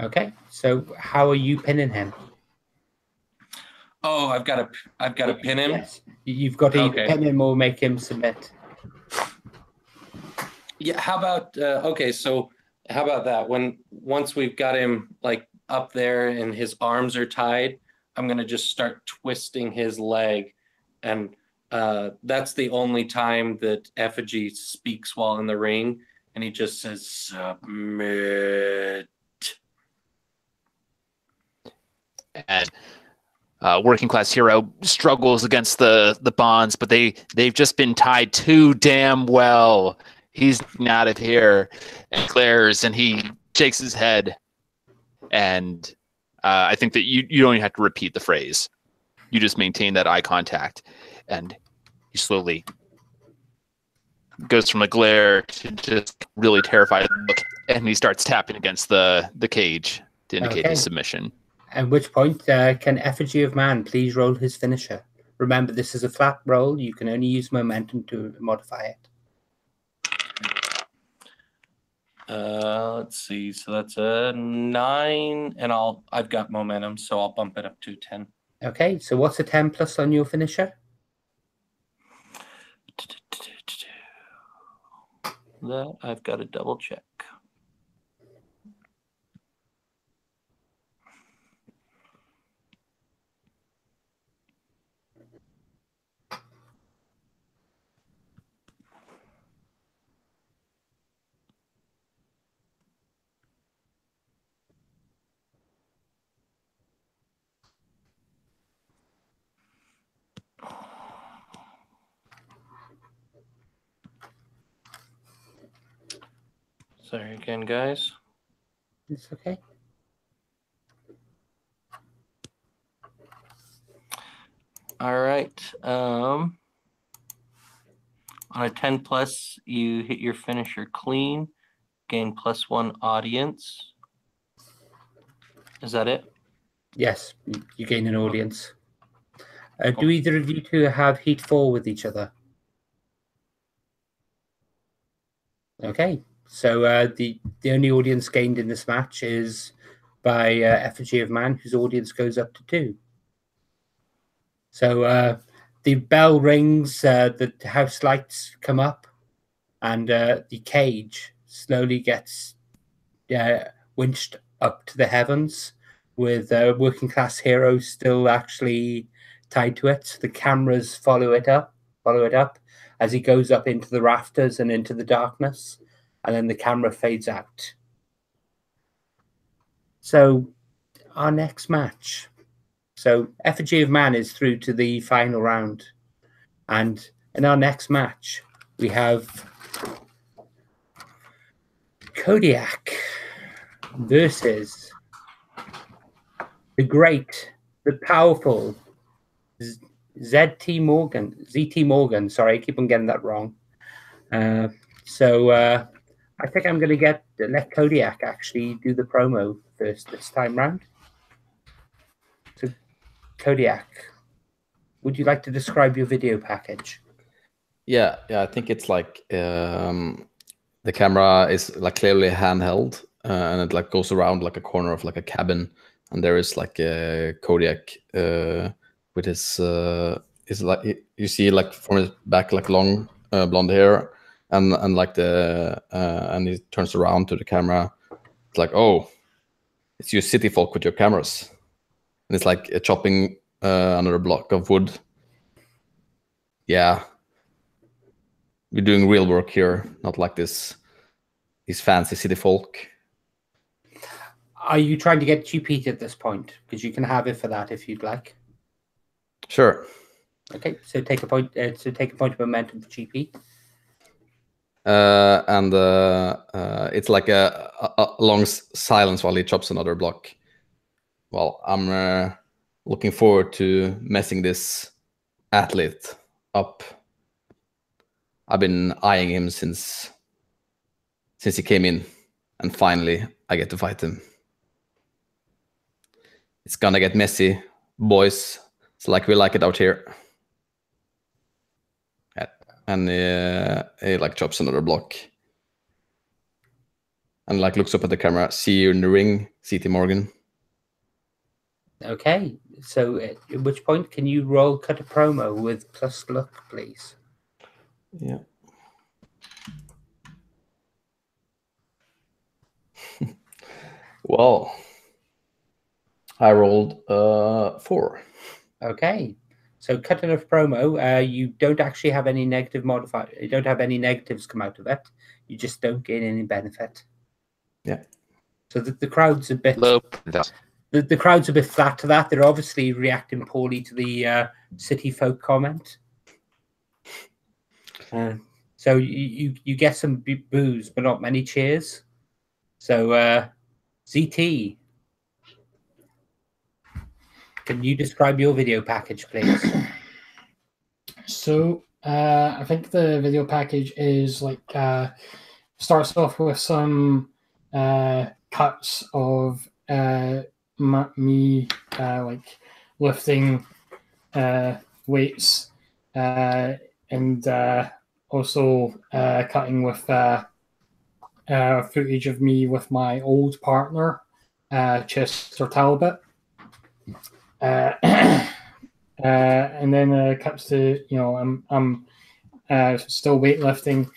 S1: Okay. So how are you pinning him?
S4: Oh, I've got to pin him.
S1: Yes. You've got to either pin him or make him submit.
S4: Yeah, how about so how about that? Once we've got him like up there and his arms are tied, I'm gonna just start twisting his leg, and that's the only time that Effigy speaks while in the ring, and he just says submit.
S5: And working class hero struggles against the bonds, but they've just been tied too damn well. He's out of here and glares, and he shakes his head. And I think that you don't even have to repeat the phrase. You just maintain that eye contact, and he slowly goes from a glare to just really terrified look, and he starts tapping against the cage to indicate his submission.
S1: At which point, can Effigy of Man please roll his finisher? Remember, this is a flat roll. You can only use momentum to modify it.
S4: Let's see. So that's a 9, and I've got momentum, so I'll bump it up to 10.
S1: Okay. So what's a 10 plus on your finisher?
S4: That I've got to double check. Sorry again, guys.
S1: It's okay.
S4: All right. On a 10 plus, you hit your finisher clean, gain +1 audience. Is that it?
S1: Yes, you gain an audience. Do either of you two have Heat 4 with each other? Okay. So the only audience gained in this match is by Effigy of Man, whose audience goes up to 2. So the bell rings, the house lights come up, and the cage slowly gets winched up to the heavens, with working class heroes still actually tied to it. The cameras follow it up as he goes up into the rafters and into the darkness. And then the camera fades out. So our next match. So Effigy of Man is through to the final round. And in our next match, we have Kodiak versus the great, the powerful ZT Morgan. Sorry, I keep on getting that wrong. I think I'm going to let Kodiak actually do the promo first this time round. So, Kodiak, would you like to describe your video package?
S2: Yeah. I think it's like the camera is like clearly handheld, and it like goes around like a corner of like a cabin, and there is like a Kodiak with his like you see like from his back like long blonde hair. And like and he turns around to the camera. It's like, oh, it's you city folk with your cameras, and it's like chopping another block of wood. Yeah, we're doing real work here, not like these fancy city folk.
S1: Are you trying to get GP at this point? Because you can have it for that if you'd like.
S2: Sure.
S1: Okay, so take a point. Take a point of momentum for GP.
S2: And it's like a long silence while he chops another block. Well, I'm looking forward to messing this athlete up. I've been eyeing him since he came in, and finally I get to fight him. It's gonna get messy, boys. It's like we like it out here. And he like chops another block. And like looks up at the camera. See you in the ring, CT Morgan.
S1: Okay, so at which point can you roll cut a promo with plus luck, please?
S2: Yeah. Well, I rolled 4.
S1: Okay, so cut enough promo. You don't actually have any negative modifier. You don't have any negatives come out of it. You just don't gain any benefit.
S2: Yeah.
S1: So the crowd's a bit.
S5: Low.
S1: The crowd's a bit flat to that. They're obviously reacting poorly to the city folk comment. So you get some boos, but not many cheers. So ZT, can you describe your video package, please?
S3: So I think the video package is like starts off with some cuts of me like lifting weights and also cutting with footage of me with my old partner, Chester Talbot. And then cuts to, you know, I'm still weightlifting.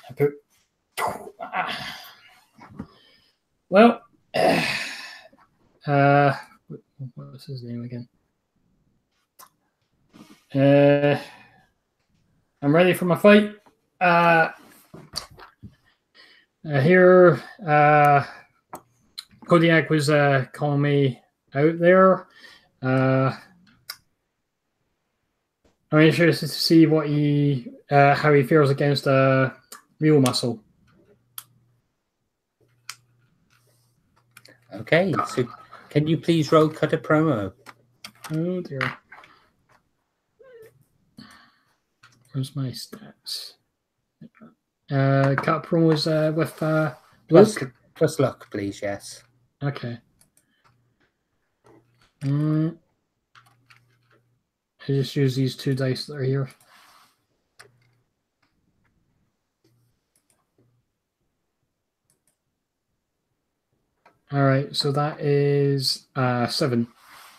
S3: I put, well, what was his name again? I'm ready for my fight. Here, Kodiak was calling me out there. I'm interested to see what how he fares against real muscle.
S1: Okay, so can you please roll cut a promo?
S3: Oh dear. Where's my stats? Cut promo was with
S1: plus luck, please. Yes.
S3: Okay. I just use these 2 dice that are here. All right, so that is 7.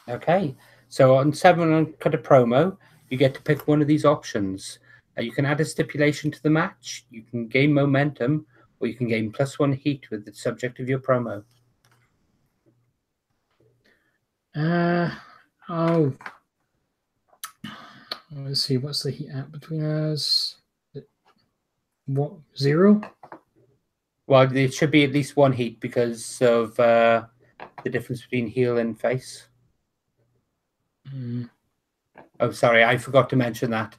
S1: Okay, so on 7 on cut a promo, you get to pick one of these options. You can add a stipulation to the match, you can gain momentum, or you can gain +1 heat with the subject of your promo.
S3: Oh. Let's see, what's the heat at between us? What, 0?
S1: Well, it should be at least 1 heat because of the difference between heel and face. Oh, sorry, I forgot to mention that.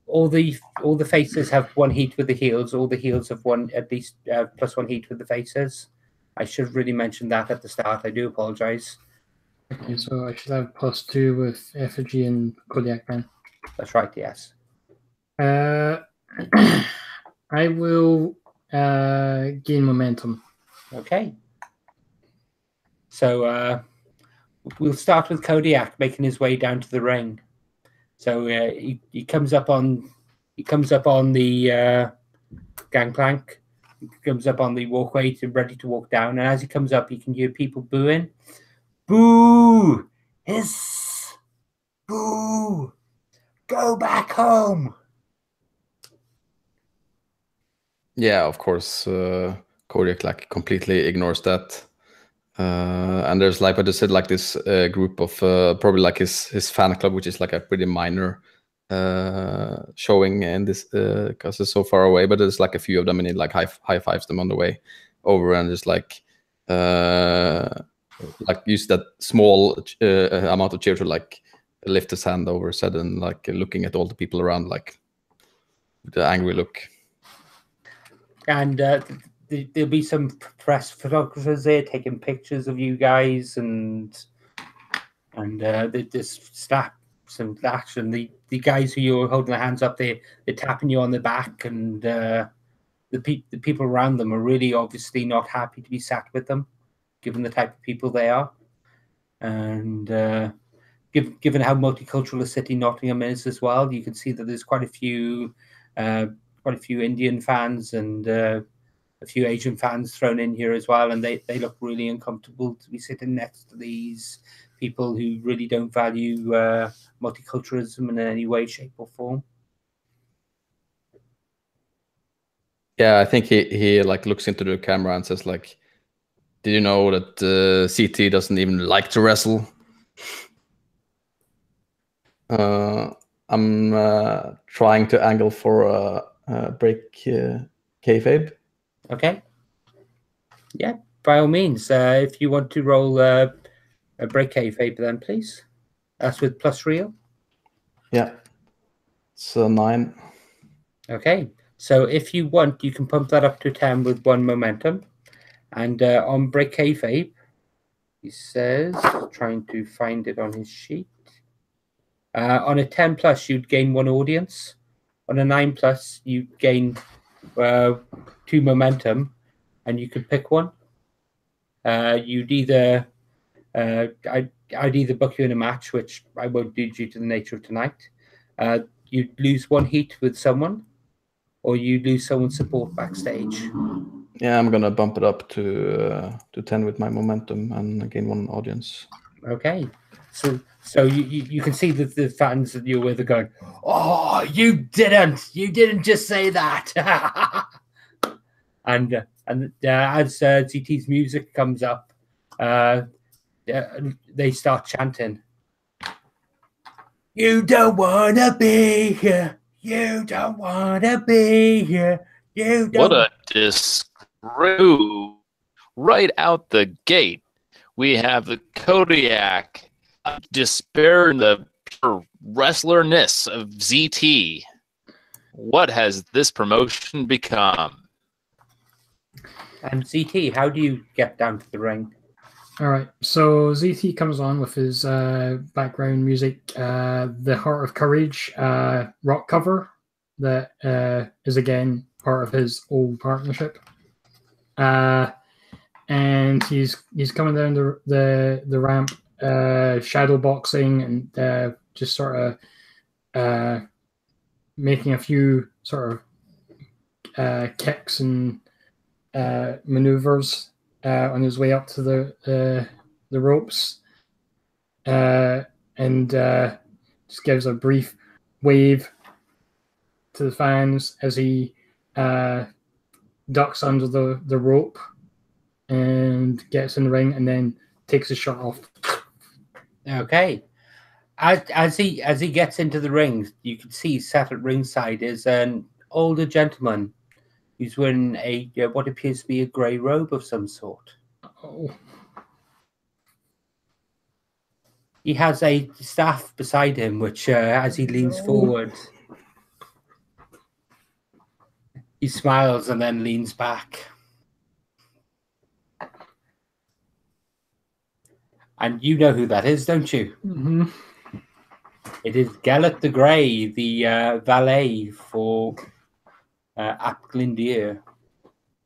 S1: All the faces have 1 heat with the heels. All the heels have at least +1 heat with the faces. I should have really mentioned that at the start. I do apologize.
S3: Okay, so I should have +2 with Effigy and Kodiak then.
S1: That's right, yes.
S3: I will gain momentum.
S1: Okay. So we'll start with Kodiak making his way down to the ring. So he comes up on the gangplank. He comes up on the walkway ready to walk down, and as he comes up, he can hear people booing. Boo! Hiss! Boo! Go back home!
S2: Yeah, of course. Kodiak like completely ignores that. And there's like what I said, like this group of probably like his fan club, which is like a pretty minor showing in this because it's so far away. But there's like a few of them, and he like high fives them on the way over, and just like use that small amount of cheer to like lift his hand over his head and like looking at all the people around like with the angry look.
S1: And there'll be some press photographers there taking pictures of you guys, and there's staff, some action. The guys who you're holding their hands up, they're tapping you on the back, and the people around them are really obviously not happy to be sat with them, given the type of people they are, and given how multicultural a city Nottingham is as well. You can see that there's quite a few Indian fans and a few Asian fans thrown in here as well, and they look really uncomfortable to be sitting next to these people who really don't value multiculturalism in any way, shape, or form.
S2: Yeah, I think he like looks into the camera and says like, "Did you know that CT doesn't even like to wrestle?" I'm trying to angle for a break kayfabe.
S1: Okay. Yeah, by all means. If you want to roll a break kayfabe, then please. That's with plus real.
S2: Yeah, it's a 9.
S1: Okay. So if you want, you can pump that up to 10 with 1 momentum. And on break kayfabe, he says, trying to find it on his sheet. On a 10 plus, you'd gain 1 audience. On a 9 plus, you gain 2 momentum, and you could pick one. You'd either I'd either book you in a match, which I won't do due to the nature of tonight. You'd lose 1 heat with someone, or you lose someone's support backstage.
S2: Yeah, I'm gonna bump it up to 10 with my momentum and gain 1 audience.
S1: Okay, so you can see that the fans that you're with are going, "Oh, you didn't just say that." and as ZT's music comes up, they start chanting, "You don't wanna be here. You don't wanna be here. You don't."
S5: What a disgrace! Right out the gate, we have the Kodiak despair in the pure wrestler-ness of ZT. What has this promotion become?
S1: And ZT, how do you get down to the ring?
S3: All right, so ZT comes on with his background music, the Heart of Courage rock cover that is again part of his old partnership, and he's coming down the ramp, shadow boxing and just sort of making a few sort of kicks and maneuvers on his way up to the ropes, and just gives a brief wave to the fans as he ducks under the rope and gets in the ring, and then takes his shirt off.
S1: Okay. As he gets into the ring, you can see sat at ringside is an older gentleman who's wearing a what appears to be a grey robe of some sort.
S3: Oh.
S1: He has a staff beside him, which as he leans forward, he smiles and then leans back. And you know who that is, don't you?
S3: Mm-hmm.
S1: It is Gauntlet the Grey, the valet for Ap Glindir,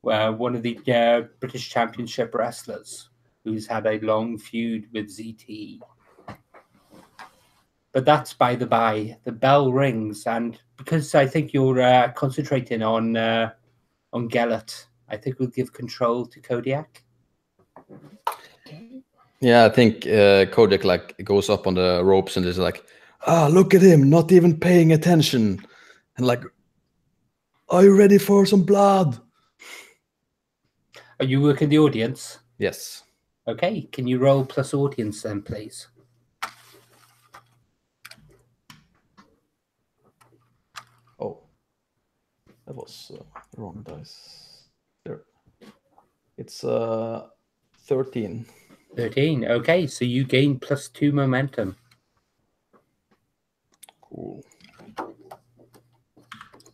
S1: one of the British Championship wrestlers who's had a long feud with ZT. But that's by the by. The bell rings, and because I think you're concentrating on Gauntlet, I think we'll give control to Kodiak.
S2: Yeah, I think Kodiak like goes up on the ropes and is like, look at him, not even paying attention. And like, are you ready for some blood?
S1: Are you working the audience?
S2: Yes.
S1: Okay, can you roll plus audience then, please?
S2: Oh, that was wrong dice. There. It's 13.
S1: 13. Okay, so you gain plus 2 momentum.
S2: Cool.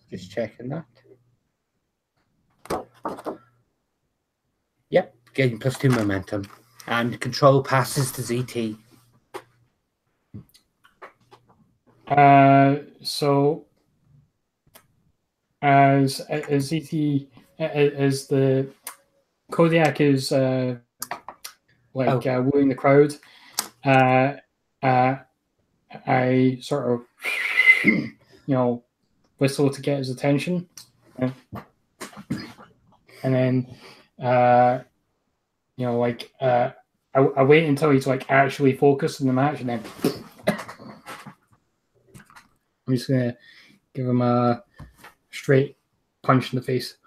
S1: Just checking that. Yep, gain +2 momentum. And control passes to ZT.
S3: So as ZT, as the Kodiak is wooing the crowd, I sort of, whistle to get his attention, and then, I wait until he's like actually focused on the match, and then I'm just gonna give him a straight punch in the face.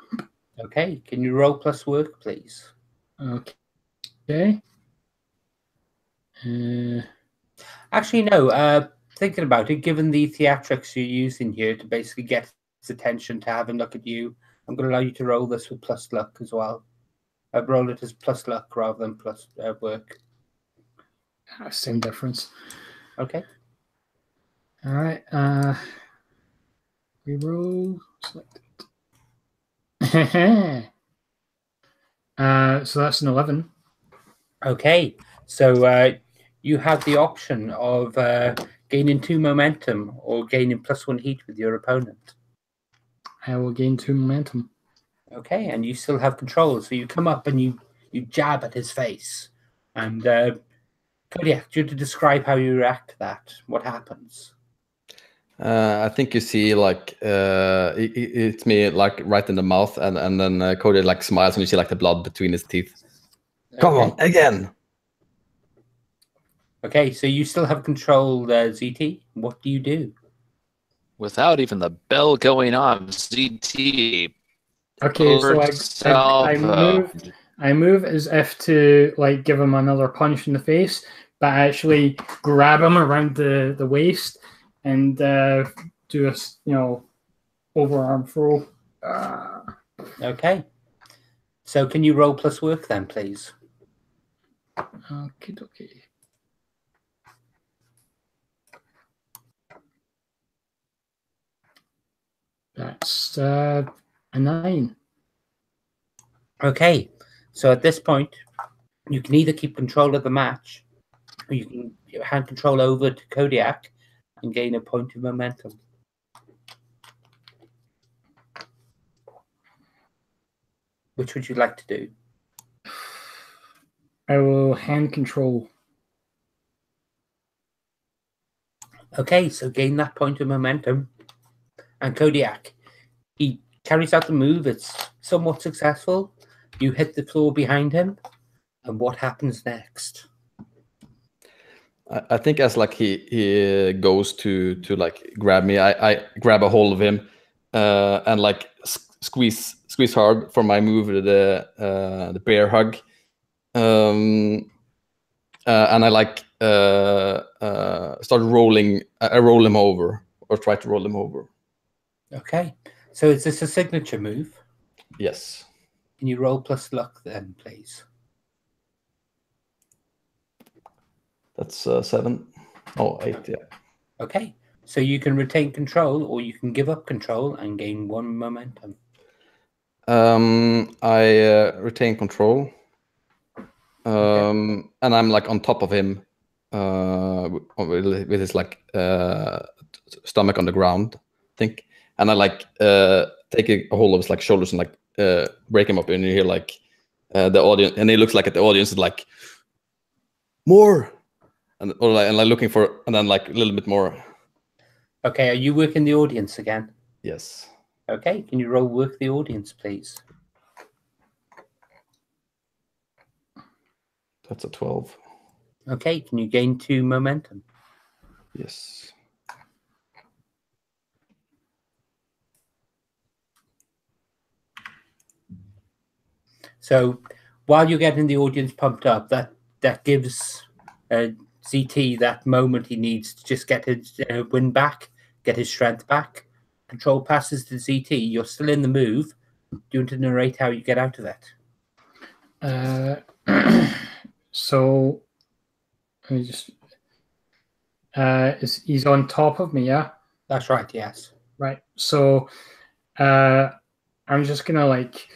S1: Okay, can you roll plus work, please?
S3: Okay.
S1: Actually, no. Thinking about it, given the theatrics you're using here to basically get his attention, to have him look at you, I'm going to allow you to roll this with plus luck as well. I've rolled it as plus luck rather than plus work.
S3: Same difference.
S1: Okay.
S3: All right. Reroll. Select it. So that's an 11.
S1: Okay. So you have the option of gaining 2 momentum or gaining +1 heat with your opponent.
S3: I will gain 2 momentum.
S1: Okay, and you still have control. So you come up and you jab at his face. And Kodiak, do you want to describe how you react to that? What happens?
S2: I think you see like it's me like right in the mouth, and then Cody like smiles, and you see like the blood between his teeth. Okay. Come on, again.
S1: Okay, so you still have control, ZT. What do you do?
S5: Without even the bell going on, ZT.
S3: Okay, so I move as if to like give him another punch in the face, but I actually grab him around the waist and do a overarm throw.
S1: Okay. So can you roll plus work then, please?
S3: Okay. That's a 9.
S1: Okay. So at this point, you can either keep control of the match, or you can hand control over to Kodiak and gain a point of momentum. Which would you like to do?
S3: I will hand control.
S1: Okay, so gain that point of momentum. And Kodiak, he carries out the move. It's somewhat successful. You hit the floor behind him. And what happens next?
S2: I think as like he goes to like grab me, I grab a hold of him and like squeeze hard for my move, the bear hug, and I like start rolling. I roll him over, or try to roll him over.
S1: Okay, so is this a signature move?
S2: Yes.
S1: Can you roll plus luck then, please?
S2: That's 7. Oh, 8, yeah.
S1: Okay, so you can retain control, or you can give up control and gain 1 momentum.
S2: I retain control,
S1: Okay.
S2: and I'm like on top of him with his like stomach on the ground, I think, and I like take a hold of his like shoulders and like break him up, and you hear like the audience, and he looks like at the audience is like more. And like looking for, and then like a little bit more.
S1: Okay, are you working the audience again?
S2: Yes.
S1: Okay, can you roll work the audience, please?
S2: That's a 12.
S1: Okay, can you gain 2 momentum?
S2: Yes.
S1: So while you're getting the audience pumped up, that gives ZT that moment he needs to just get his wind back, get his strength back. Control passes to ZT. You're still in the move. Do you want to narrate how you get out of it?
S3: So let me just. He's on top of me, yeah?
S1: That's right, yes.
S3: Right. So I'm just gonna like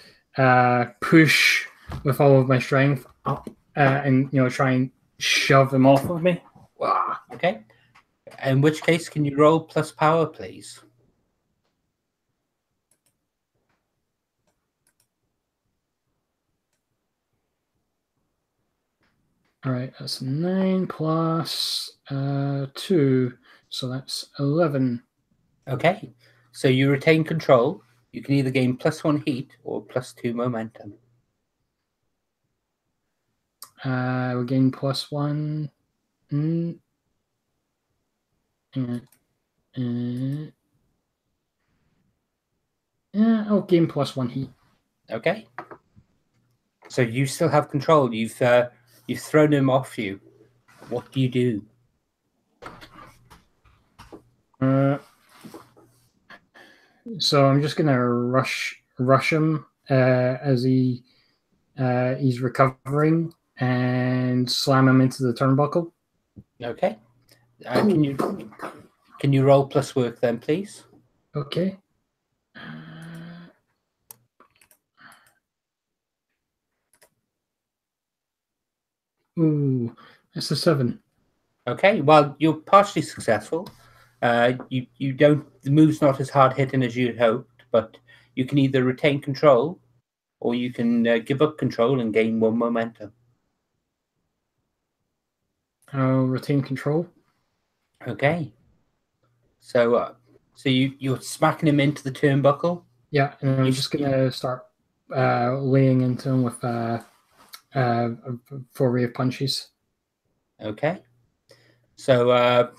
S3: push with all of my strength up, and try and shove him off of me. Wah.
S1: Okay. In which case, can you roll plus power, please?
S3: All right, that's 9 plus 2, so that's 11.
S1: Okay. So you retain control. You can either gain +1 heat or +2 momentum.
S3: We'll gain +1. Yeah, I'll gain +1 heat.
S1: Okay. So you still have control. You've thrown him off you. What do you do?
S3: So I'm just gonna rush him as he's recovering and slam him into the turnbuckle.
S1: Okay. Can you roll plus work then, please?
S3: Okay. Ooh, that's a 7.
S1: Okay. Well, you're partially successful. You don't. The move's not as hard hitting as you'd hoped, but you can either retain control, or you can give up control and gain 1 momentum.
S3: I'll retain control.
S1: Okay. So you're smacking him into the turnbuckle.
S3: Yeah, and I'm just gonna start laying into him with 4 wave punches.
S1: Okay. So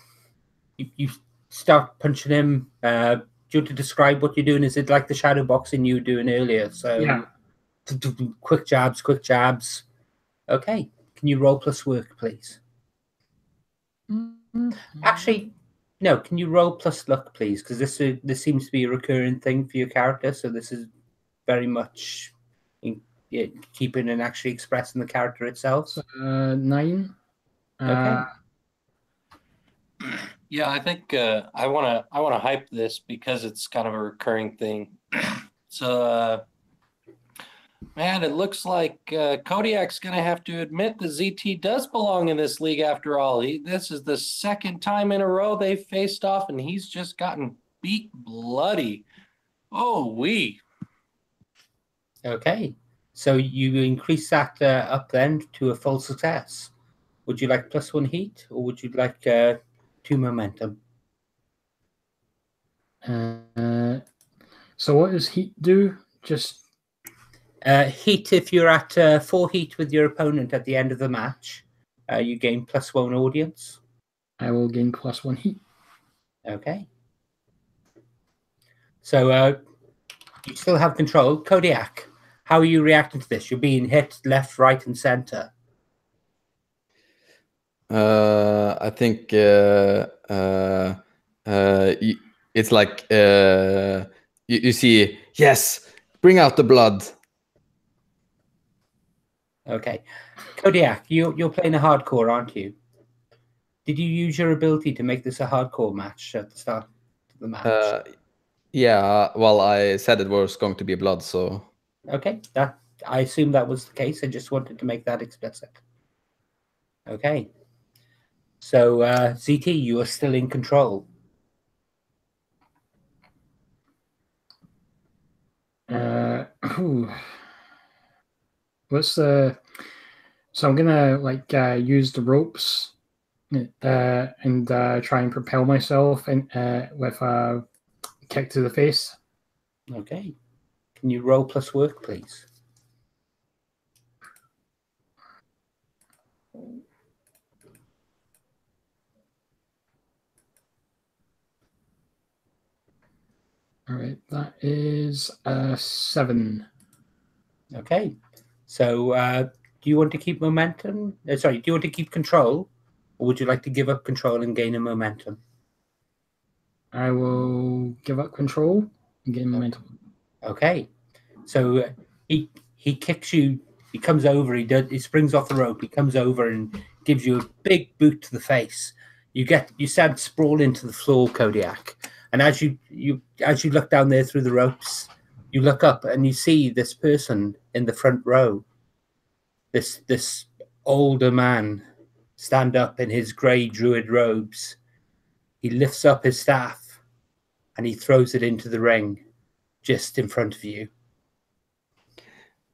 S1: you start punching him. Do you want to describe what you're doing? Is it like the shadow boxing you were doing earlier? So
S3: yeah.
S1: Quick jabs, quick jabs. Okay. Can you roll plus work, please? Actually, no. Can you roll plus luck, please? Because this seems to be a recurring thing for your character. So this is very much keeping and actually expressing the character itself.
S3: 9.
S1: Okay.
S4: Yeah, I think I want to hype this because it's kind of a recurring thing. So, man, it looks like Kodiak's going to have to admit the ZT does belong in this league after all. This is the 2nd time in a row they've faced off, and he's just gotten beat bloody. Oh, wee.
S1: Okay. So you increase that up then to a full success. Would you like +1 heat, or would you like 2 momentum?
S3: So what does heat do? Just
S1: heat, if you're at 4 heat with your opponent at the end of the match, you gain +1 audience.
S3: I will gain +1 heat.
S1: Okay. So you still have control. Kodiak, how are you reacting to this? You're being hit left, right, and center.
S2: I think it's like you see, yes, bring out the blood.
S1: Okay. Kodiak, you're playing a hardcore, aren't you? Did you use your ability to make this a hardcore match at the start of the match?
S2: Yeah, well, I said it was going to be blood, so...
S1: Okay, I assume that was the case. I just wanted to make that explicit. Okay. So, ZT, you are still in control.
S3: What's the... So I'm gonna use the ropes and try and propel myself with a kick to the face.
S1: Okay. Can you roll plus work, please?
S3: All right, that is 7.
S1: Okay. So, do you want to keep momentum? Sorry, do you want to keep control, or would you like to give up control and gain a momentum?
S3: I will give up control and gain momentum.
S1: Okay. So he kicks you. He comes over. He springs off the rope. He comes over and gives you a big boot to the face. You send sprawl into the floor, Kodiak. And as you look down there through the ropes, you look up and you see this person in the front row. this older man stand up in his grey druid robes. He lifts up his staff and he throws it into the ring just in front of you.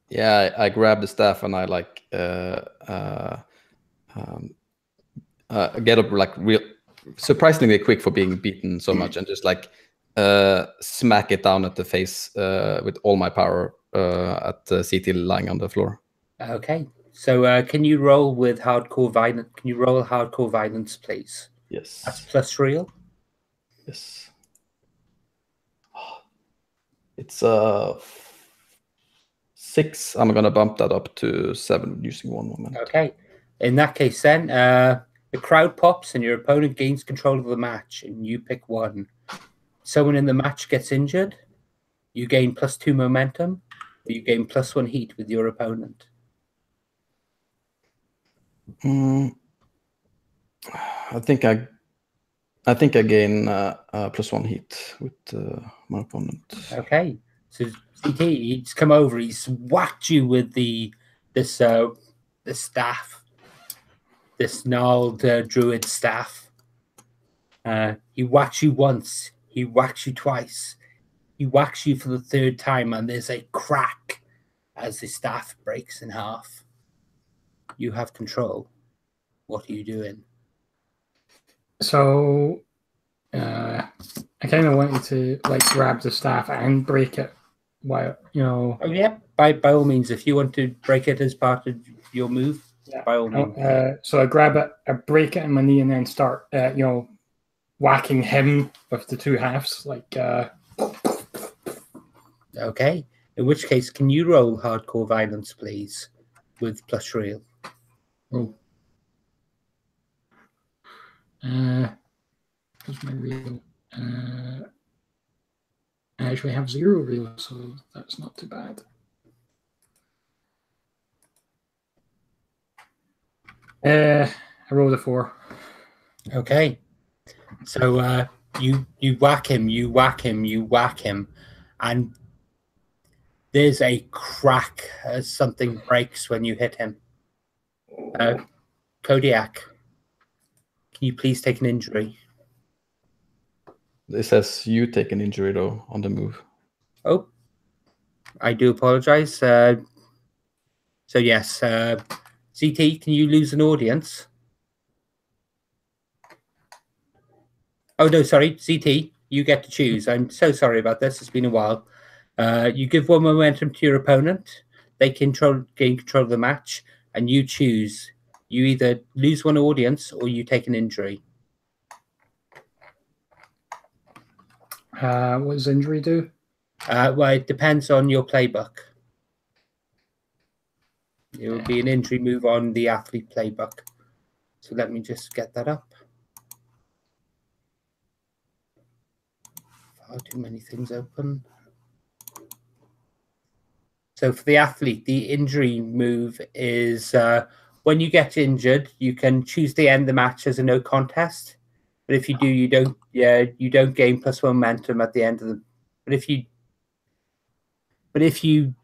S2: Yeah, I grab the staff and I like get up like real surprisingly quick for being beaten so much, and just like smack it down at the face with all my power at CT lying on the floor.
S1: Okay, so can you roll with hardcore violence? Can you roll hardcore violence, please?
S2: Yes.
S1: That's plus real.
S2: Yes. It's 6. I'm gonna bump that up to 7 using one moment.
S1: Okay. In that case, then the crowd pops and your opponent gains control of the match, and you pick one. Someone in the match gets injured. You gain +2 momentum. Or you gain +1 heat with your opponent.
S2: I think I gain +1 heat with my opponent.
S1: Okay. So CT, he's come over. He's whacked you with this staff, this gnarled druid staff. He whacks you once. He whacks you twice. He whacks you for the 3rd time, and there's a crack as the staff breaks in half. You have control. What are you doing?
S3: So, I kind of want you to like grab the staff and break it. While
S1: Oh yeah, by all means, if you want to break it as part of your move, by all means.
S3: So I grab it, I break it in my knee, and then start, whacking him with the 2 halves, like.
S1: Okay. In which case, can you roll hardcore violence, please, with plus real?
S3: Oh. What's my real? I actually have 0 real, so that's not too bad. I rolled a 4.
S1: Okay. So you whack him, you whack him, you whack him, and there's a crack as something breaks when you hit him. Kodiak, can you please take an injury?
S2: It says you take an injury though on the move.
S1: Oh, I do apologize. So yes, CT, can you lose an audience? Oh no, sorry, CT, you get to choose. I'm so sorry about this. It's been a while. You give 1 momentum to your opponent. They gain control of the match, and you choose. You either lose 1 audience or you take an injury.
S3: What does injury do?
S1: Well, it depends on your playbook. It will be an injury move on the athlete playbook. So let me just get that up. Far too many things open. So for the athlete, the injury move is when you get injured, you can choose to end the match as a no contest. But if you do, you don't. Yeah, you don't gain +1 momentum at the end of the. But if you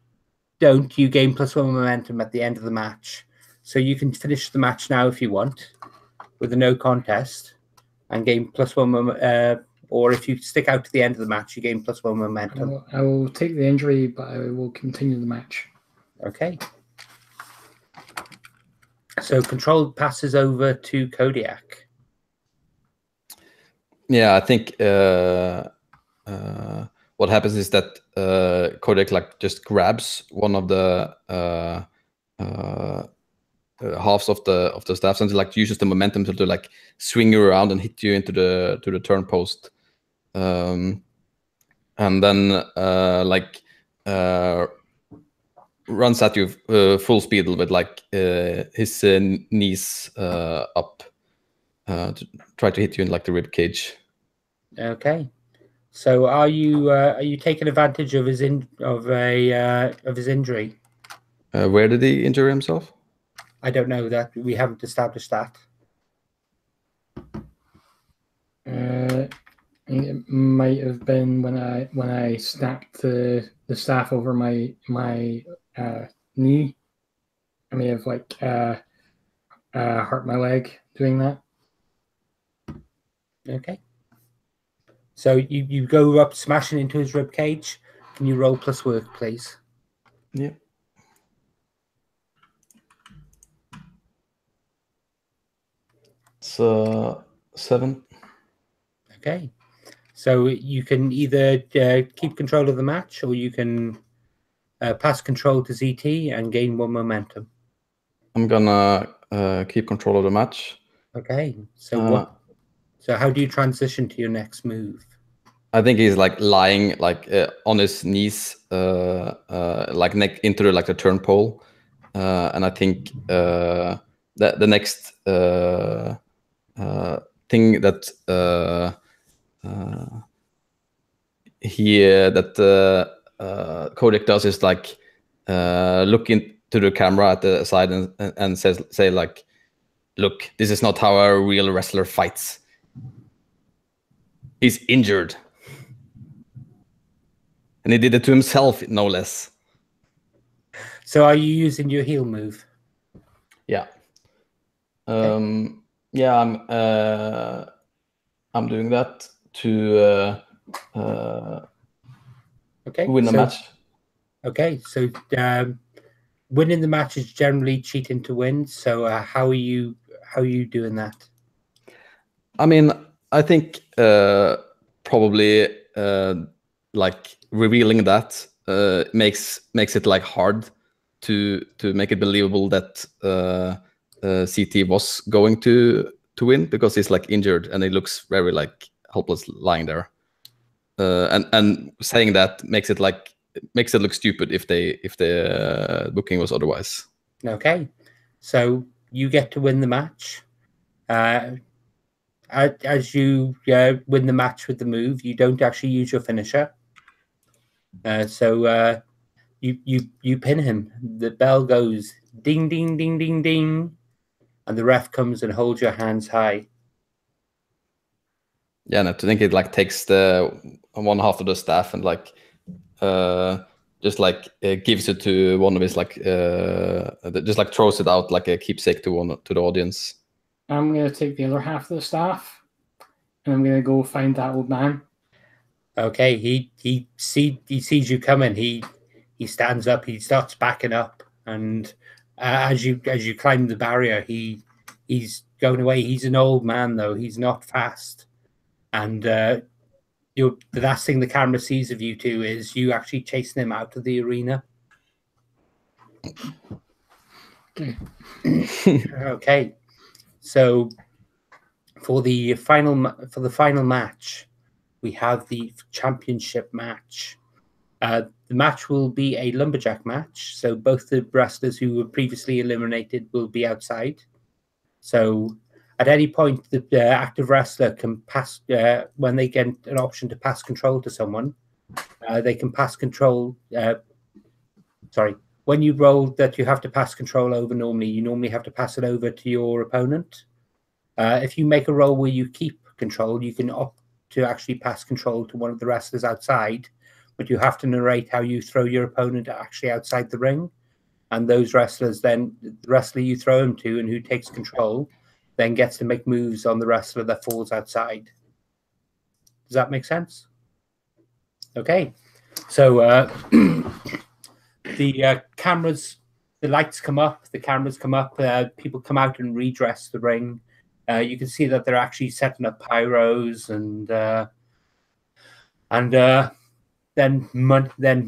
S1: don't, you gain +1 momentum at the end of the match. So you can finish the match now if you want, with a no contest, and gain +1. Or if you stick out to the end of the match, you gain +1 momentum.
S3: I will take the injury, but I will continue the match.
S1: Okay. So control passes over to Kodiak.
S2: Yeah, I think what happens is that Kodiak like just grabs one of the halves of the staffs and like uses the momentum to like swing you around and hit you into the turn post, and then runs at you full speed with like his knees up to try to hit you in like the rib cage.
S1: Okay. So are you taking advantage of his injury?
S2: Where did he injure himself?
S1: I don't know, that we haven't established that.
S3: It might have been when I snapped the staff over my knee. I may have like hurt my leg doing that.
S1: Okay. So you go up smashing into his rib cage. Can you roll plus work, please?
S2: Yeah. It's 7.
S1: Okay. So you can either keep control of the match, or you can pass control to ZT and gain 1 momentum.
S2: I'm gonna keep control of the match.
S1: Okay. So So how do you transition to your next move?
S2: I think he's like lying like on his knees, like neck into the turn pole, and I think the next thing that Kodak does is like look into the camera at the side and say like, look, this is not how a real wrestler fights. He's injured. And he did it to himself, no less.
S1: So are you using your heal move?
S2: Yeah.
S1: Okay.
S2: Yeah, I'm doing that to win a match.
S1: Okay, so winning the match is generally cheating to win. So how are you doing that?
S2: I mean, I think probably like revealing that makes it like hard to make it believable that CT was going to win, because he's like injured and he looks very like helpless lying there. And saying that makes it look stupid if the booking was otherwise.
S1: Okay, so you get to win the match. As you win the match with the move, you don't actually use your finisher. So you pin him. The bell goes ding, ding, ding, ding, ding, and the ref comes and holds your hands high.
S2: Yeah, and I think it like takes the one half of the staff and like just like gives it to one of his like just like throws it out like a keepsake to the audience.
S3: I'm gonna take the other half of the staff, and I'm gonna go find that old man.
S1: Okay, he sees you coming. He stands up. He starts backing up, and as you climb the barrier, he's going away. He's an old man though. He's not fast, and the last thing the camera sees of you two is you actually chasing him out of the arena.
S3: Okay.
S1: Okay, so for the final match, we have the championship match. The match will be a lumberjack match, so both the wrestlers who were previously eliminated will be outside. So at any point, the active wrestler can pass, when they get an option to pass control to someone, they can pass control. When you roll that you have to pass control over, you normally have to pass it over to your opponent. If you make a roll where you keep control, you can opt to actually pass control to one of the wrestlers outside, but you have to narrate how you throw your opponent actually outside the ring. And those wrestlers, then the wrestler you throw him to and who takes control then gets to make moves on the wrestler that falls outside. Does that make sense? Okay. So the cameras, the lights come up, the cameras come up, people come out and redress the ring. You can see that they're actually setting up pyros and then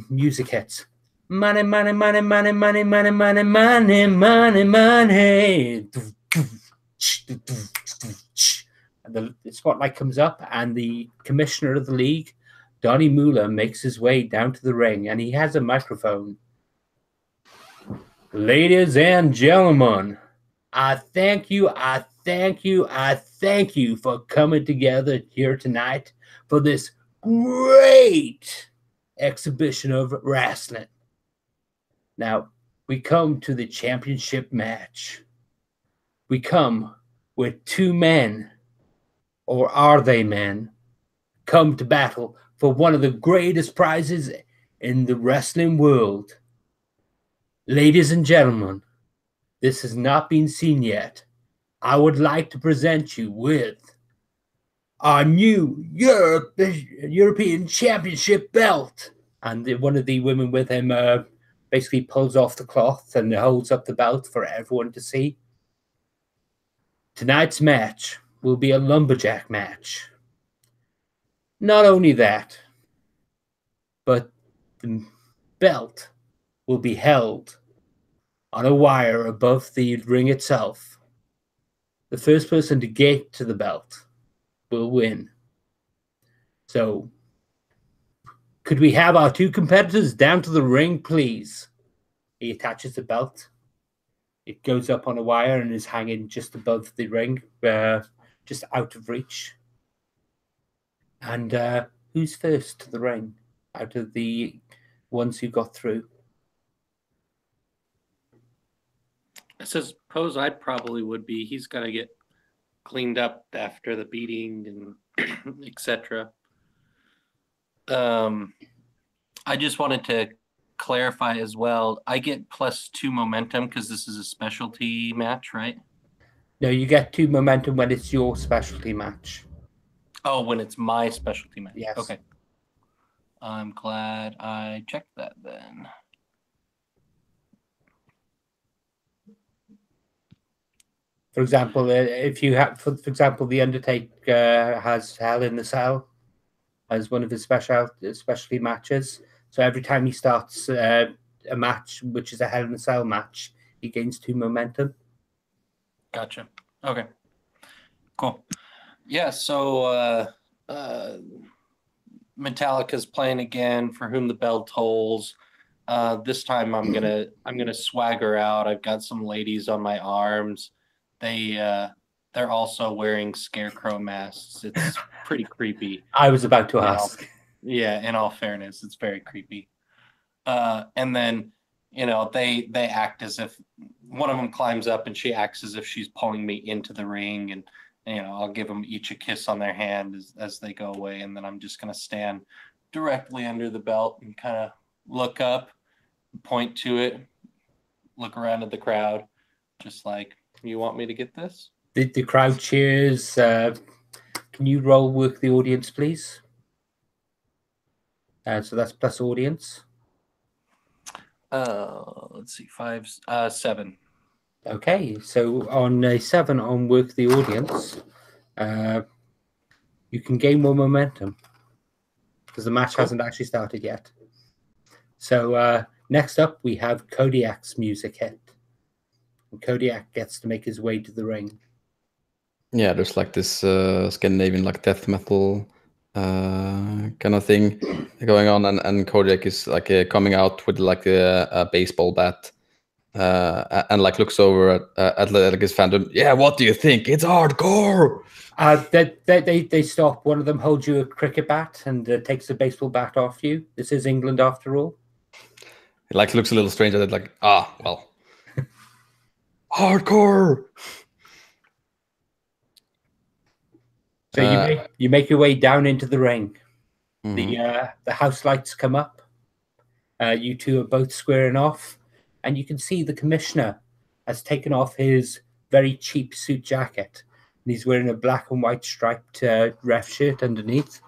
S1: music hits. Money, money, money, money, money, money, money, money, money, money. And the spotlight comes up, and the commissioner of the league, Donnie Mueller, makes his way down to the ring, and he has a microphone. Ladies and gentlemen, I thank you for coming together here tonight for this great exhibition of wrestling. Now, we come to the championship match. We come with two men, or are they men, come to battle for one of the greatest prizes in the wrestling world. Ladies and gentlemen, this has not been seen yet. I would like to present you with our new European Championship belt. And one of the women with him basically pulls off the cloth and holds up the belt for everyone to see. Tonight's match will be a lumberjack match. Not only that, but the belt will be held on a wire above the ring itself. The first person to get to the belt will win. So, could we have our two competitors down to the ring, please? He attaches the belt. It goes up on a wire and is hanging just above the ring, just out of reach. And who's first to the ring out of the ones who got through?
S4: I suppose I probably would be. He's got to get cleaned up after the beating and etc. I just wanted to clarify as well. I get +2 momentum because this is a specialty match, right?
S1: No, you get 2 momentum when it's your specialty match.
S4: Oh, when it's my specialty match.
S1: Yes.
S4: Okay. I'm glad I checked that then.
S1: For example, if you have, for example, the Undertaker has Hell in the Cell as one of his specialty matches. So every time he starts a match, which is a Hell in the Cell match, he gains 2 momentum.
S4: Gotcha. Okay. Cool. Yeah. So Metallica's playing again. For Whom the Bell Tolls. This time I'm gonna swagger out. I've got some ladies on my arms. They're also wearing scarecrow masks. It's pretty creepy.
S1: I was about to ask.
S4: In all fairness, it's very creepy. And then, they act as if one of them climbs up and she acts as if she's pulling me into the ring, and I'll give them each a kiss on their hand as they go away, and then I'm just gonna stand directly under the belt and kind of look up, point to it, look around at the crowd, just like, you want me to get this?
S1: The crowd cheers. Can you roll work the audience, please? So that's plus audience.
S4: Let's see, 7.
S1: Okay, so on a 7 on work the audience, you can gain more momentum because the match hasn't actually started yet. So next up, we have Kodiak's music hit. And Kodiak gets to make his way to the ring.
S2: Yeah, there's like this Scandinavian like death metal kind of thing going on, and Kodiak is like coming out with like a baseball bat and like looks over at like his fandom. Yeah, what do you think? It's hardcore.
S1: They stop. One of them holds you a cricket bat and takes the baseball bat off you. This is England after all.
S2: It like looks a little strange at it, like, well. Hardcore.
S1: So you make your way down into the ring.
S2: Mm-hmm.
S1: The house lights come up. You two are both squaring off, and you can see the commissioner has taken off his very cheap suit jacket, and he's wearing a black and white striped ref shirt underneath.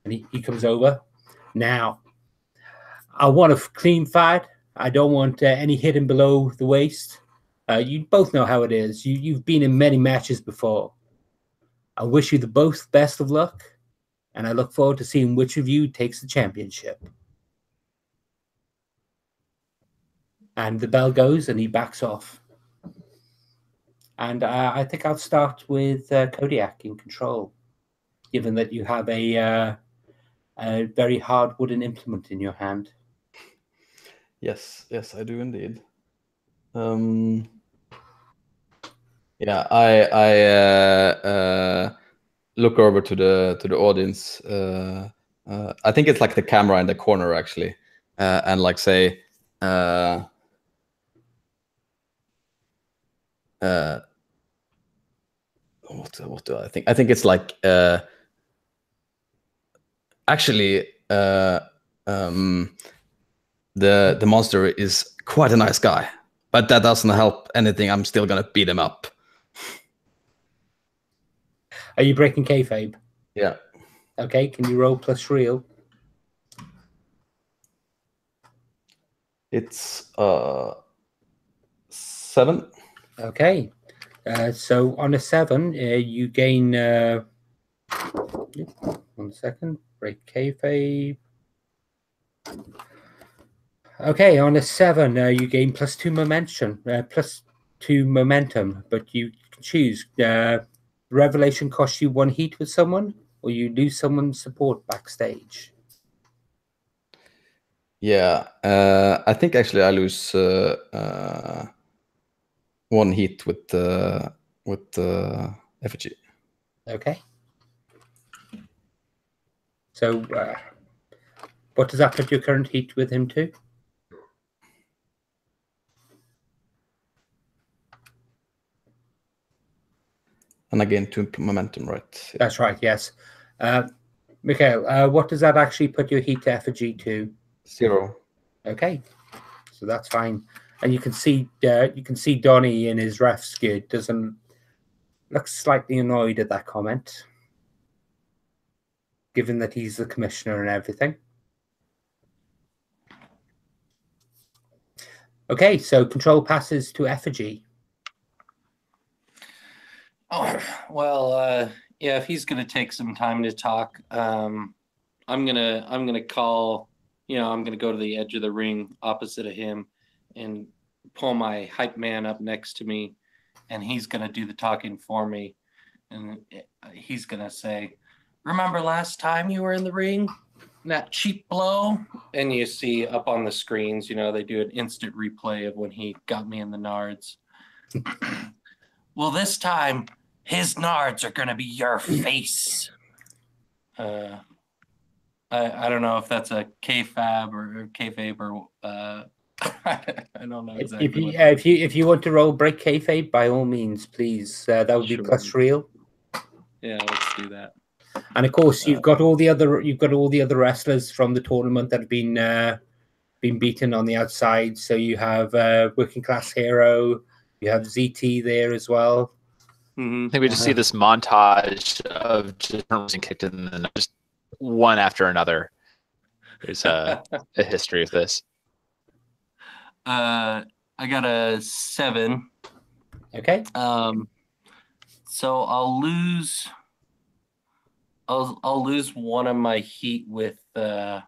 S1: And he comes over. Now, I want a clean fight. I don't want any hidden below the waist. You both know how it is. You've been in many matches before. I wish you the both best of luck, and I look forward to seeing which of you takes the championship. And the bell goes, and he backs off. And I think I'll start with Kodiak in control, given that you have a very hard wooden implement in your hand.
S2: Yes, I do indeed. Yeah, I look over to the audience. I think it's like the camera in the corner actually, and like say, what do I think? I think it's like actually the monster is quite a nice guy. But that doesn't help anything. I'm still gonna beat him up.
S1: Are you breaking kayfabe?
S2: Yeah.
S1: Okay, can you roll plus real?
S2: It's 7.
S1: Okay. So on a 7, you gain 1 second. Break kayfabe. Okay, on a 7, you gain +2 momentum. But you can choose. Revelation costs you 1 heat with someone, or you lose someone's support backstage.
S2: Yeah. I think actually I lose 1 heat with effigy.
S1: Okay. So, what does that put your current heat with him to?
S2: And again, 2 momentum, right?
S1: That's right, yes. Mikhail, what does that actually put your heat to effigy to?
S2: 0.
S1: Okay, so that's fine. And you can see Donnie in his ref skirt doesn't look slightly annoyed at that comment, given that he's the commissioner and everything. Okay, so control passes to effigy.
S4: Oh, well, yeah, if he's gonna take some time to talk, I'm gonna call, I'm gonna go to the edge of the ring opposite of him and pull my hype man up next to me, and he's gonna do the talking for me. And he's gonna say, "Remember last time you were in the ring? That cheap blow?" And you see up on the screens, they do an instant replay of when he got me in the nards. Well, this time his nards are gonna be your face. I don't know if that's a kayfabe or I don't know exactly.
S1: If you want to roll break kayfabe, by all means, please. That would be plus real.
S4: Yeah, let's do that.
S1: And of course, you've got all the other wrestlers from the tournament that have been beaten on the outside. So you have Working Class Hero, you have ZT there as well.
S5: I think we just see this montage of just being kicked in, and just one after another. There's a history of this.
S4: I got a 7.
S1: Okay.
S4: So I'll lose one of my heat with who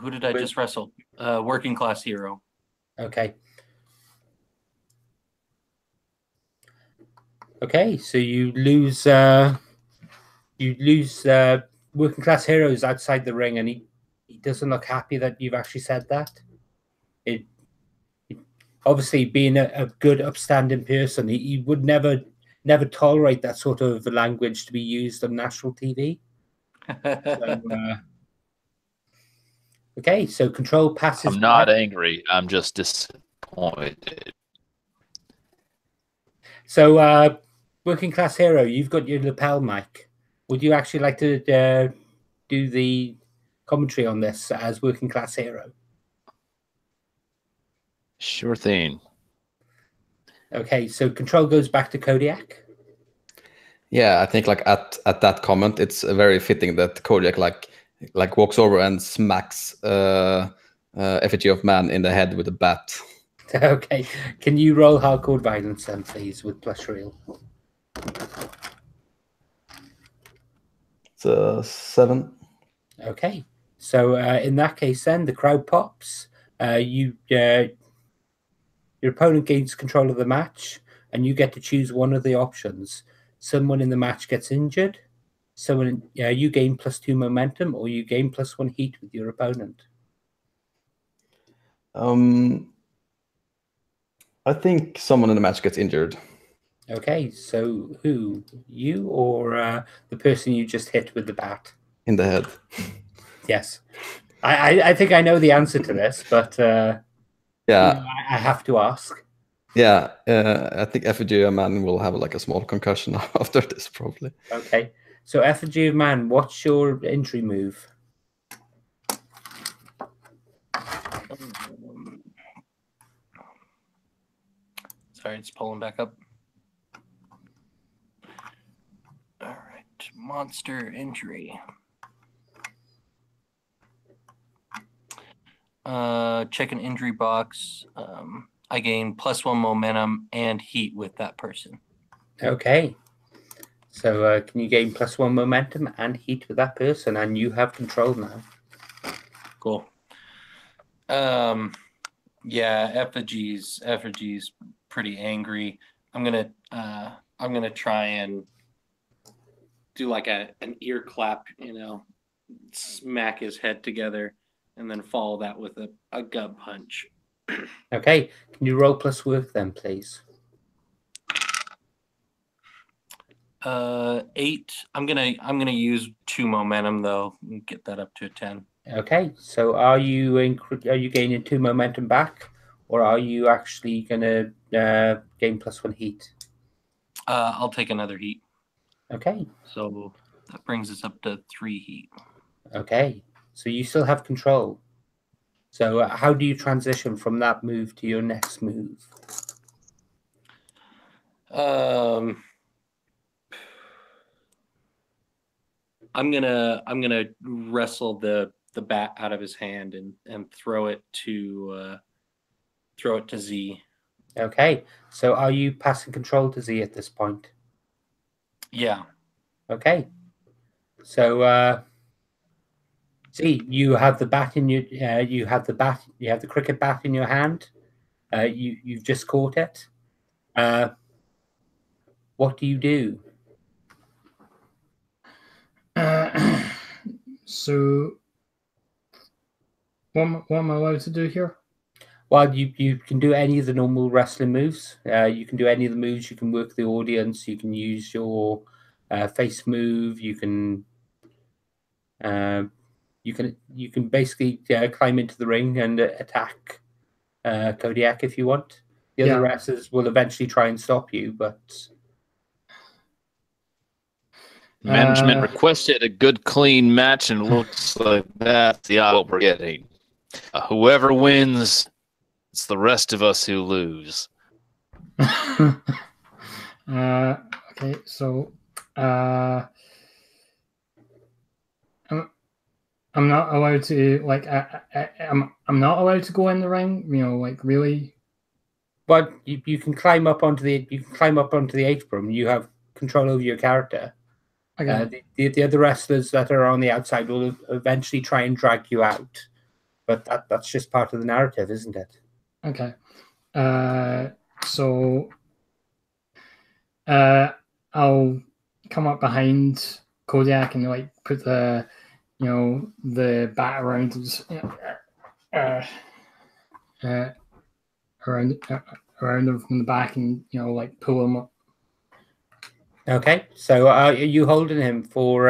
S4: did I just wrestle? Working Class Hero.
S1: Okay. Okay, so you lose Working Class Heroes outside the ring, and he doesn't look happy that you've actually said that. It obviously, being a good upstanding person, he would never tolerate that sort of language to be used on national TV. So, okay, so control passes.
S5: I'm not angry. I'm just disappointed.
S1: So, Working Class Hero, you've got your lapel mic. Would you actually like to do the commentary on this as Working Class Hero?
S5: Sure thing.
S1: Okay, so control goes back to Kodiak.
S2: Yeah, I think like at that comment, it's very fitting that Kodiak like walks over and smacks effigy of man in the head with a bat.
S1: Okay, can you roll hardcore violence then, please, with plus real?
S2: It's 7.
S1: Okay, so in that case, then the crowd pops. Your opponent gains control of the match, and you get to choose one of the options. Someone in the match gets injured. You gain +2 momentum, or you gain +1 heat with your opponent.
S2: I think someone in the match gets injured.
S1: Okay, so who? You or the person you just hit with the bat?
S2: In the head.
S1: Yes. I think I know the answer to this, but
S2: yeah,
S1: I have to ask.
S2: Yeah, I think Effigy of Man will have like a small concussion after this, probably.
S1: Okay, so Effigy of Man, what's your entry move?
S4: Sorry, it's pulling back up. All right, monster injury. Check an injury box. I gain +1 momentum and heat with that person.
S1: Okay. So can you gain +1 momentum and heat with that person, and you have control now.
S4: Cool. Yeah, Effigy's pretty angry. I'm gonna try and do like an ear clap, smack his head together, and then follow that with a gut punch.
S1: Okay. Can you roll plus work then, please?
S4: 8. I'm gonna use 2 momentum though and get that up to a 10.
S1: Okay. So are you gaining 2 momentum back, or are you actually gonna gain +1 heat?
S4: I'll take another heat.
S1: Okay.
S4: So that brings us up to 3 heat.
S1: Okay. So you still have control. So how do you transition from that move to your next move?
S4: I'm gonna wrestle the bat out of his hand and throw it to Z.
S1: Okay. So are you passing control to Z at this point?
S4: Yeah.
S1: Okay. So Z, you have the bat in your you have the cricket bat in your hand. You've just caught it. What do you do?
S3: So, what am I allowed to do here?
S1: Well, you can do any of the normal wrestling moves. You can do any of the moves. You can work the audience. You can use your face move. You can basically climb into the ring and attack Kodiak if you want. The other wrestlers will eventually try and stop you, but
S5: Management requested a good, clean match, and it looks like that's what we're getting. Whoever wins, it's the rest of us who lose.
S3: Okay, so I'm not allowed to I'm not allowed to go in the ring. Really.
S1: But you can climb up onto the apron. You have control over your character.
S3: Okay.
S1: The other wrestlers that are on the outside will eventually try and drag you out, but that's just part of the narrative, isn't it?
S3: Okay. So I'll come up behind Kodiak and put the bat around his, around him from the back and pull him up.
S1: Okay, so are you holding him for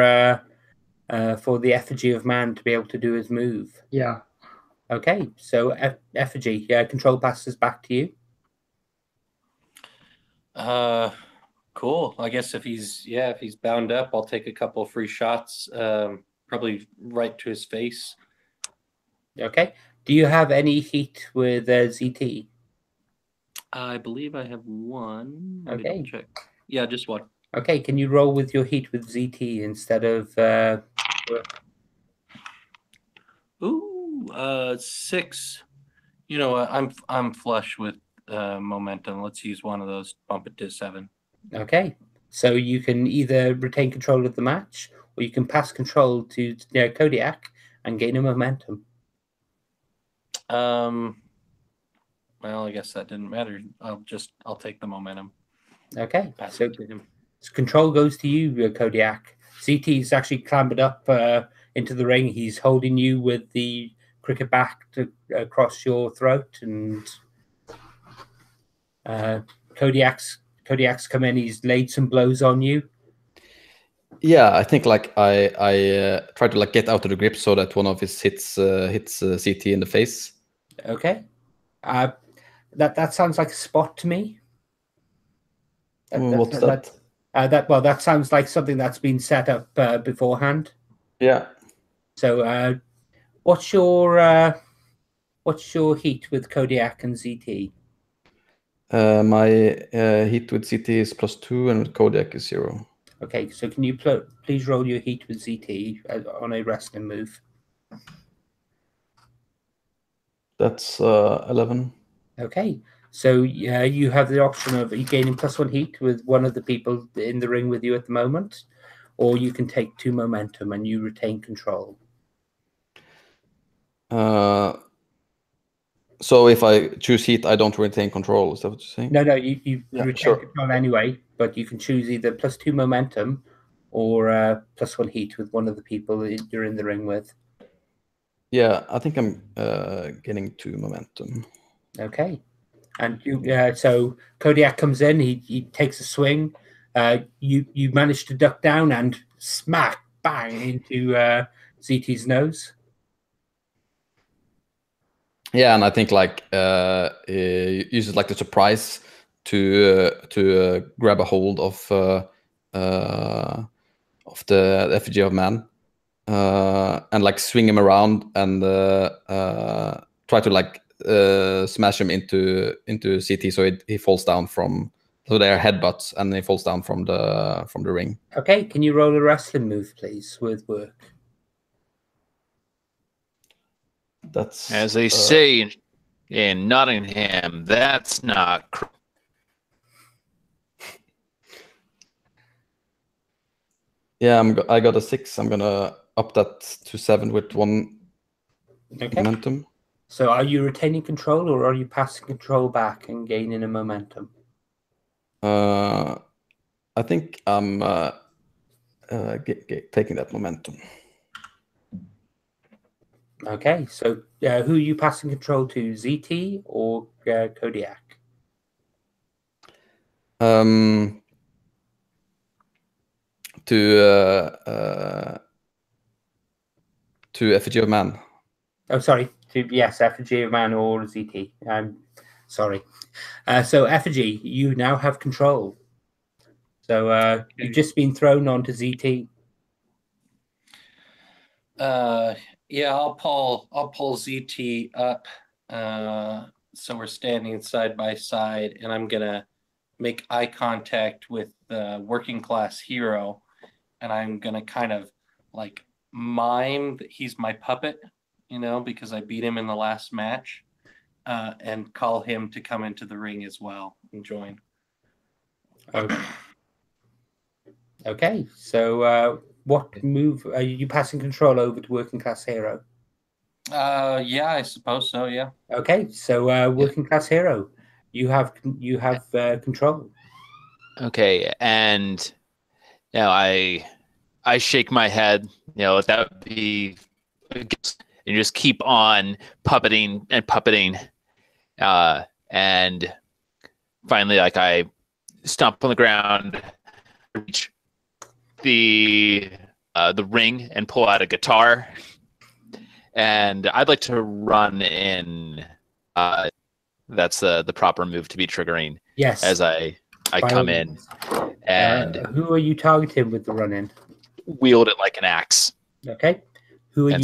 S1: the effigy of man to be able to do his move?
S3: Yeah.
S1: Okay, so effigy, control passes back to you.
S4: Cool. I guess if he's bound up, I'll take a couple of free shots, probably right to his face.
S1: Okay. Do you have any heat with ZT?
S4: I believe I have 1. Let
S1: Okay.
S4: me check. Yeah, just 1.
S1: Okay, can you roll with your heat with ZT instead of
S4: 6. You know what? I'm flush with momentum. Let's use one of those. Bump it to 7.
S1: Okay, so you can either retain control of the match, or you can pass control to Kodiak and gain a momentum.
S4: Well, I guess that didn't matter. I'll take the momentum.
S1: Okay,
S4: Pass
S1: so
S4: it to him.
S1: control goes to you, Kodiak. CT's actually clambered up into the ring. He's holding you with the cricket bat across your throat, and Kodiak's come in. He's laid some blows on you.
S2: Yeah, I think I try to get out of the grip so that one of his hits CT in the face.
S1: Okay, that sounds like a spot to me.
S2: What's that?
S1: That sounds like something that's been set up beforehand.
S2: Yeah.
S1: So, what's your heat with Kodiak and ZT?
S2: My heat with ZT is +2 and with Kodiak is 0.
S1: Okay, so can you please roll your heat with ZT on a wrestling move?
S2: That's 11.
S1: Okay, so you have the option of gaining +1 heat with one of the people in the ring with you at the moment, or you can take 2 momentum and you retain control.
S2: So if I choose heat, I don't retain control. Is that what you're saying?
S1: No, you
S2: Yeah,
S1: retain
S2: sure.
S1: control anyway, but you can choose either +2 momentum or +1 heat with one of the people you're in the ring with.
S2: Yeah, I think I'm getting 2 momentum.
S1: Okay, and so Kodiak comes in. He takes a swing. You manage to duck down and smack bang into ZT's nose.
S2: Yeah, and I think like he uses like the surprise to grab a hold of the effigy of man and like swing him around and try to like smash him into CT so he falls down from. So they are headbutts and he falls down from the ring.
S1: Okay, can you roll a wrestling move, please, with work?
S2: That's
S5: As they say in Nottingham, that's not.
S2: Yeah, I got a 6. I'm gonna up that to 7 with 1 momentum.
S1: So are you retaining control or are you passing control back and gaining a momentum?
S2: I think I'm taking that momentum.
S1: Okay, so who are you passing control to, ZT or Kodiak?
S2: To effigy of man.
S1: Oh, sorry. Yes, effigy of man or ZT. I'm sorry. So effigy, you now have control. So you've just been thrown onto ZT.
S4: Yeah, I'll pull ZT up. So we're standing side by side, and I'm gonna make eye contact with the working class hero, and I'm gonna kind of like mime that he's my puppet, because I beat him in the last match, and call him to come into the ring as well and join.
S1: Okay, so what move are you passing control over to working class hero?
S4: Yeah, I suppose so. Yeah.
S1: Okay, so working class hero, you have control.
S5: Okay, and now I shake my head. That would be, and just keep on puppeting and puppeting, and finally, like I stomp on the ground, reach the ring, and pull out a guitar. And I'd like to run in. That's the proper move to be triggering.
S1: Yes.
S5: As I come in, and
S1: who are you targeting with the run-in?
S5: Wield it like an axe.
S1: Okay. Who are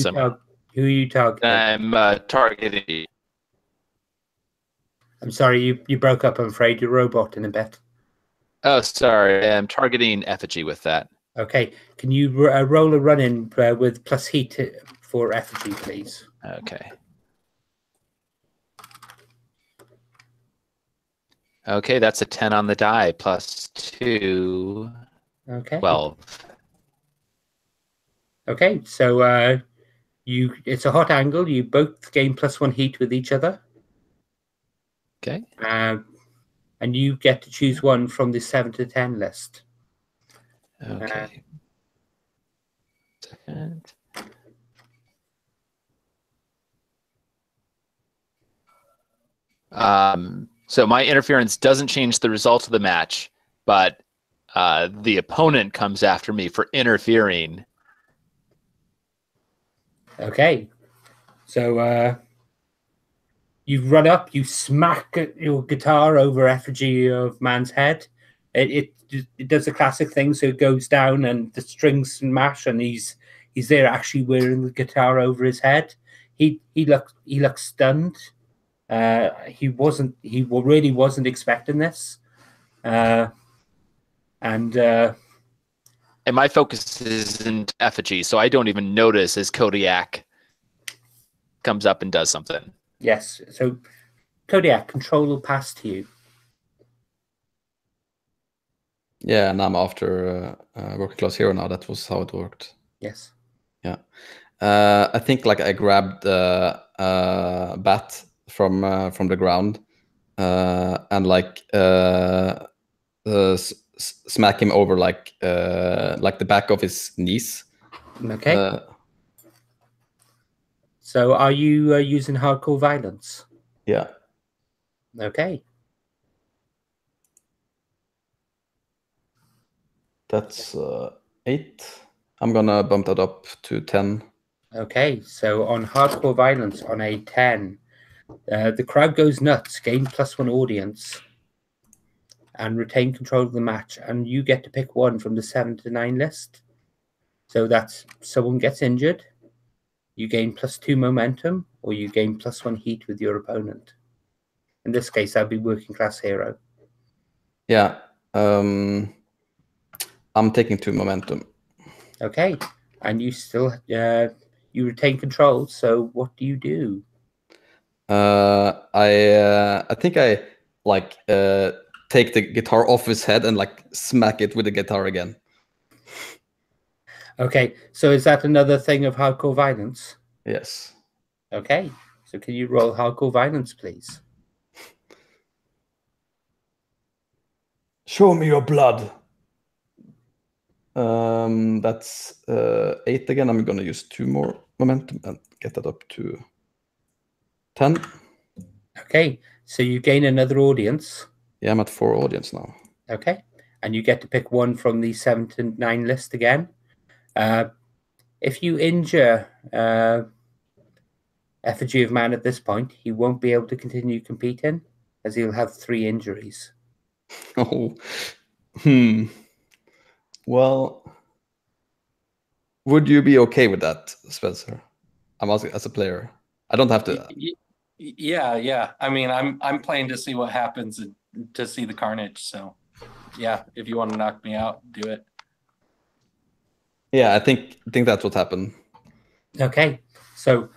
S1: you targeting?
S5: I'm targeting.
S1: I'm sorry, you broke up. I'm afraid you're roboting a bit.
S5: Oh, sorry. I'm targeting effigy with that.
S1: Okay. Can you roll a run-in with plus heat for effigy, please?
S5: Okay. Okay, that's a 10 on the die, plus 2.
S1: Okay.
S5: 12.
S1: Okay, so it's a hot angle. You both gain +1 heat with each other.
S5: Okay.
S1: And you get to choose one from the 7 to 10 list.
S5: Okay. Second. So my interference doesn't change the result of the match, but the opponent comes after me for interfering.
S1: Okay. So you run up, you smack your guitar over effigy of man's head. It does a classic thing, so it goes down and the strings smash, and he's there actually wearing the guitar over his head. He looks stunned. He really wasn't expecting this, and
S5: my focus isn't effigy, so I don't even notice as Kodiak comes up and does something.
S1: yes. So Kodiak, control will pass to you.
S2: Yeah, and I'm after working class hero now. That was how it worked.
S1: Yes.
S2: Yeah. I think like I grabbed the bat from the ground and like smack him over like the back of his knees.
S1: Okay. So are you using hardcore violence?
S2: Yeah.
S1: Okay.
S2: That's 8. I'm gonna bump that up to 10.
S1: Okay, so on hardcore violence on a 10, the crowd goes nuts, gain +1 audience, and retain control of the match. And you get to pick one from the 7 to 9 list. So that's someone gets injured, you gain +2 momentum, or you gain +1 heat with your opponent. In this case, I'd be working class hero.
S2: Yeah. I'm taking 2 momentum.
S1: Okay, and you still you retain control. So what do you do?
S2: I think I like take the guitar off his head and like smack it with the guitar again.
S1: Okay, so is that another thing of hardcore violence?
S2: Yes.
S1: Okay, so can you roll hardcore violence, please?
S2: Show me your blood. That's 8 again. I'm gonna use 2 more momentum and get that up to 10.
S1: Okay, so you gain another audience.
S2: Yeah, I'm at 4 audience now.
S1: Okay, and you get to pick one from the 7 to 9 list again. If you injure Effigy of Man at this point, he won't be able to continue competing, as he'll have 3 injuries.
S2: Oh, well, would you be okay with that, Spencer? I'm asking as a player. I don't have to.
S4: Yeah. I mean, I'm playing to see what happens and to see the carnage. So, yeah, if you want to knock me out, do it.
S2: Yeah, I think that's what happened.
S1: Okay, so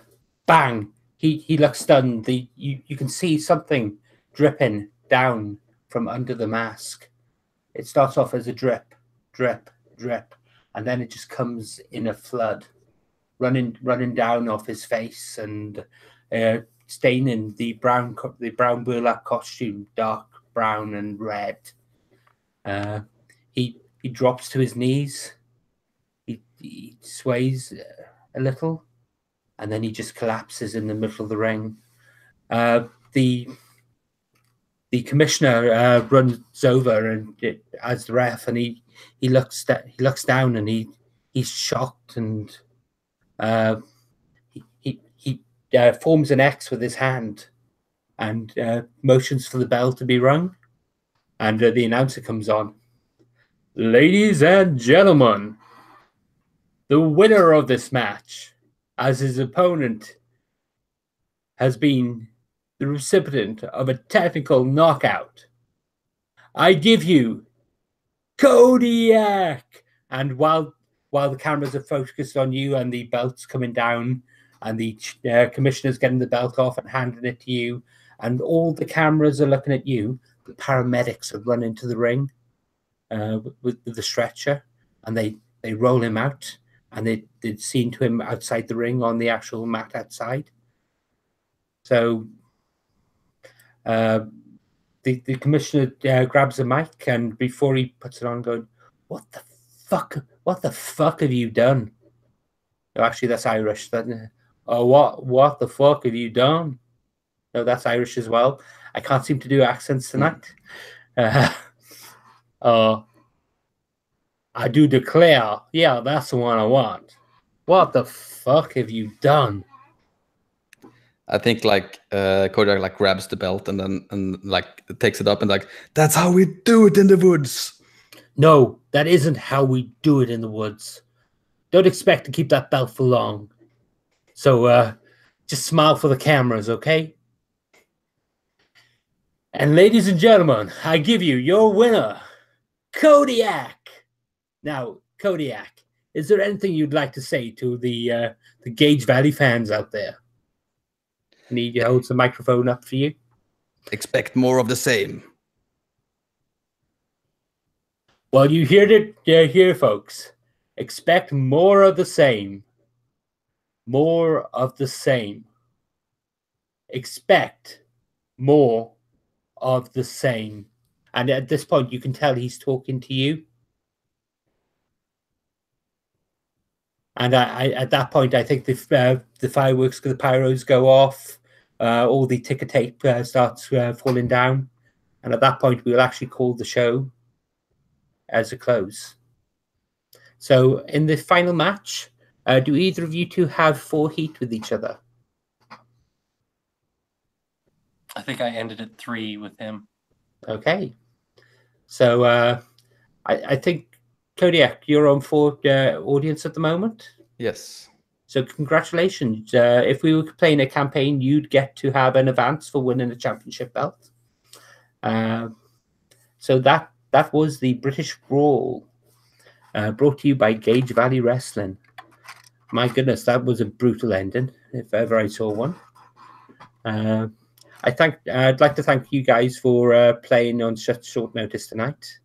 S1: bang, he looks stunned. You can see something dripping down from under the mask. It starts off as a drip, drip, drip, and then it just comes in a flood, running down off his face and staining the brown burlap costume dark brown and red. He drops to his knees. He sways a little, and then he just collapses in the middle of the ring. The commissioner runs over and as the ref, and he looks down and he's shocked, and he forms an X with his hand and motions for the bell to be rung, and the announcer comes on. Ladies and gentlemen, the winner of this match, as his opponent, has been the recipient of a technical knockout. I give you Kodiak! And while the cameras are focused on you and the belt's coming down and the commissioner's getting the belt off and handing it to you, and all the cameras are looking at you, the paramedics have run into the ring with the stretcher, and they roll him out, and they'd seen to him outside the ring on the actual mat outside. So the commissioner grabs a mic, and before he puts it on, going, what the fuck have you done? No, actually, that's Irish. Oh, what the fuck have you done? No, that's Irish as well. I can't seem to do accents tonight. I do declare, yeah, that's the one I want. What the fuck have you done?
S2: I think like Kodiak like grabs the belt and then like takes it up and like, that's how we do it in the woods.
S1: No, that isn't how we do it in the woods. Don't expect to keep that belt for long. So just smile for the cameras, okay? And ladies and gentlemen, I give you your winner, Kodiak. Now, Kodiak, is there anything you'd like to say to the Gage Valley fans out there? Need you to hold the microphone up for you?
S2: Expect more of the same.
S1: Well, you heard it here, folks. Expect more of the same. More of the same. Expect more of the same. And at this point, you can tell he's talking to you. And at that point, I think the fireworks, the pyros go off. All the ticker tape starts falling down. And at that point, we'll actually call the show as a close. So in the final match, do either of you two have 4 heat with each other?
S4: I think I ended at 3 with him.
S1: Okay. So I think, Kodiak, you're on 4 audience at the moment.
S2: Yes.
S1: So congratulations. If we were playing a campaign, you'd get to have an advance for winning a championship belt. So that was the British Brawl, brought to you by Gage Valley Wrestling. My goodness, that was a brutal ending, if ever I saw one. I'd like to thank you guys for playing on such short notice tonight.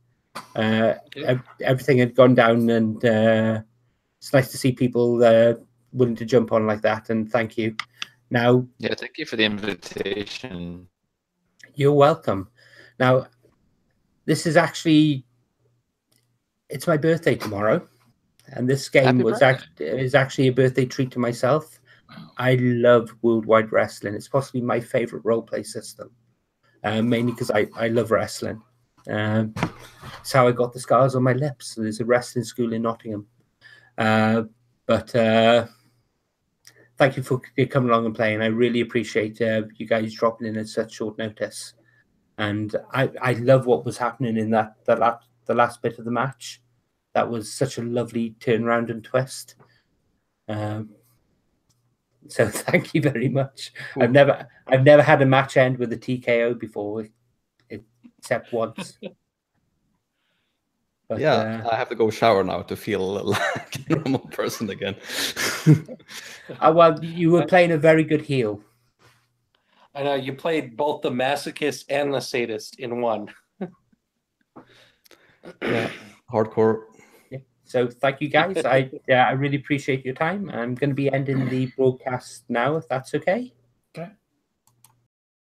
S1: Everything had gone down, and it's nice to see people willing to jump on like that, and thank you. Now,
S5: Yeah, thank you for the invitation.
S1: You're welcome. Now, this is actually, it's my birthday tomorrow, and this game is actually a birthday treat to myself. I love Worldwide Wrestling. It's possibly my favorite role-play system, mainly because I love wrestling. It's how I got the scars on my lips. There's a wrestling school in Nottingham. But thank you for coming along and playing. I really appreciate you guys dropping in at such short notice. And I love what was happening in the last bit of the match. That was such a lovely turnaround and twist. So thank you very much. Cool. I've never had a match end with a TKO before, except once. But,
S2: yeah, I have to go shower now to feel like a normal person again.
S1: Well, you were playing a very good heel.
S4: I know, you played both the masochist and the sadist in one.
S2: Yeah, hardcore.
S1: Yeah. So thank you guys. I really appreciate your time. I'm going to be ending the broadcast now, if that's okay.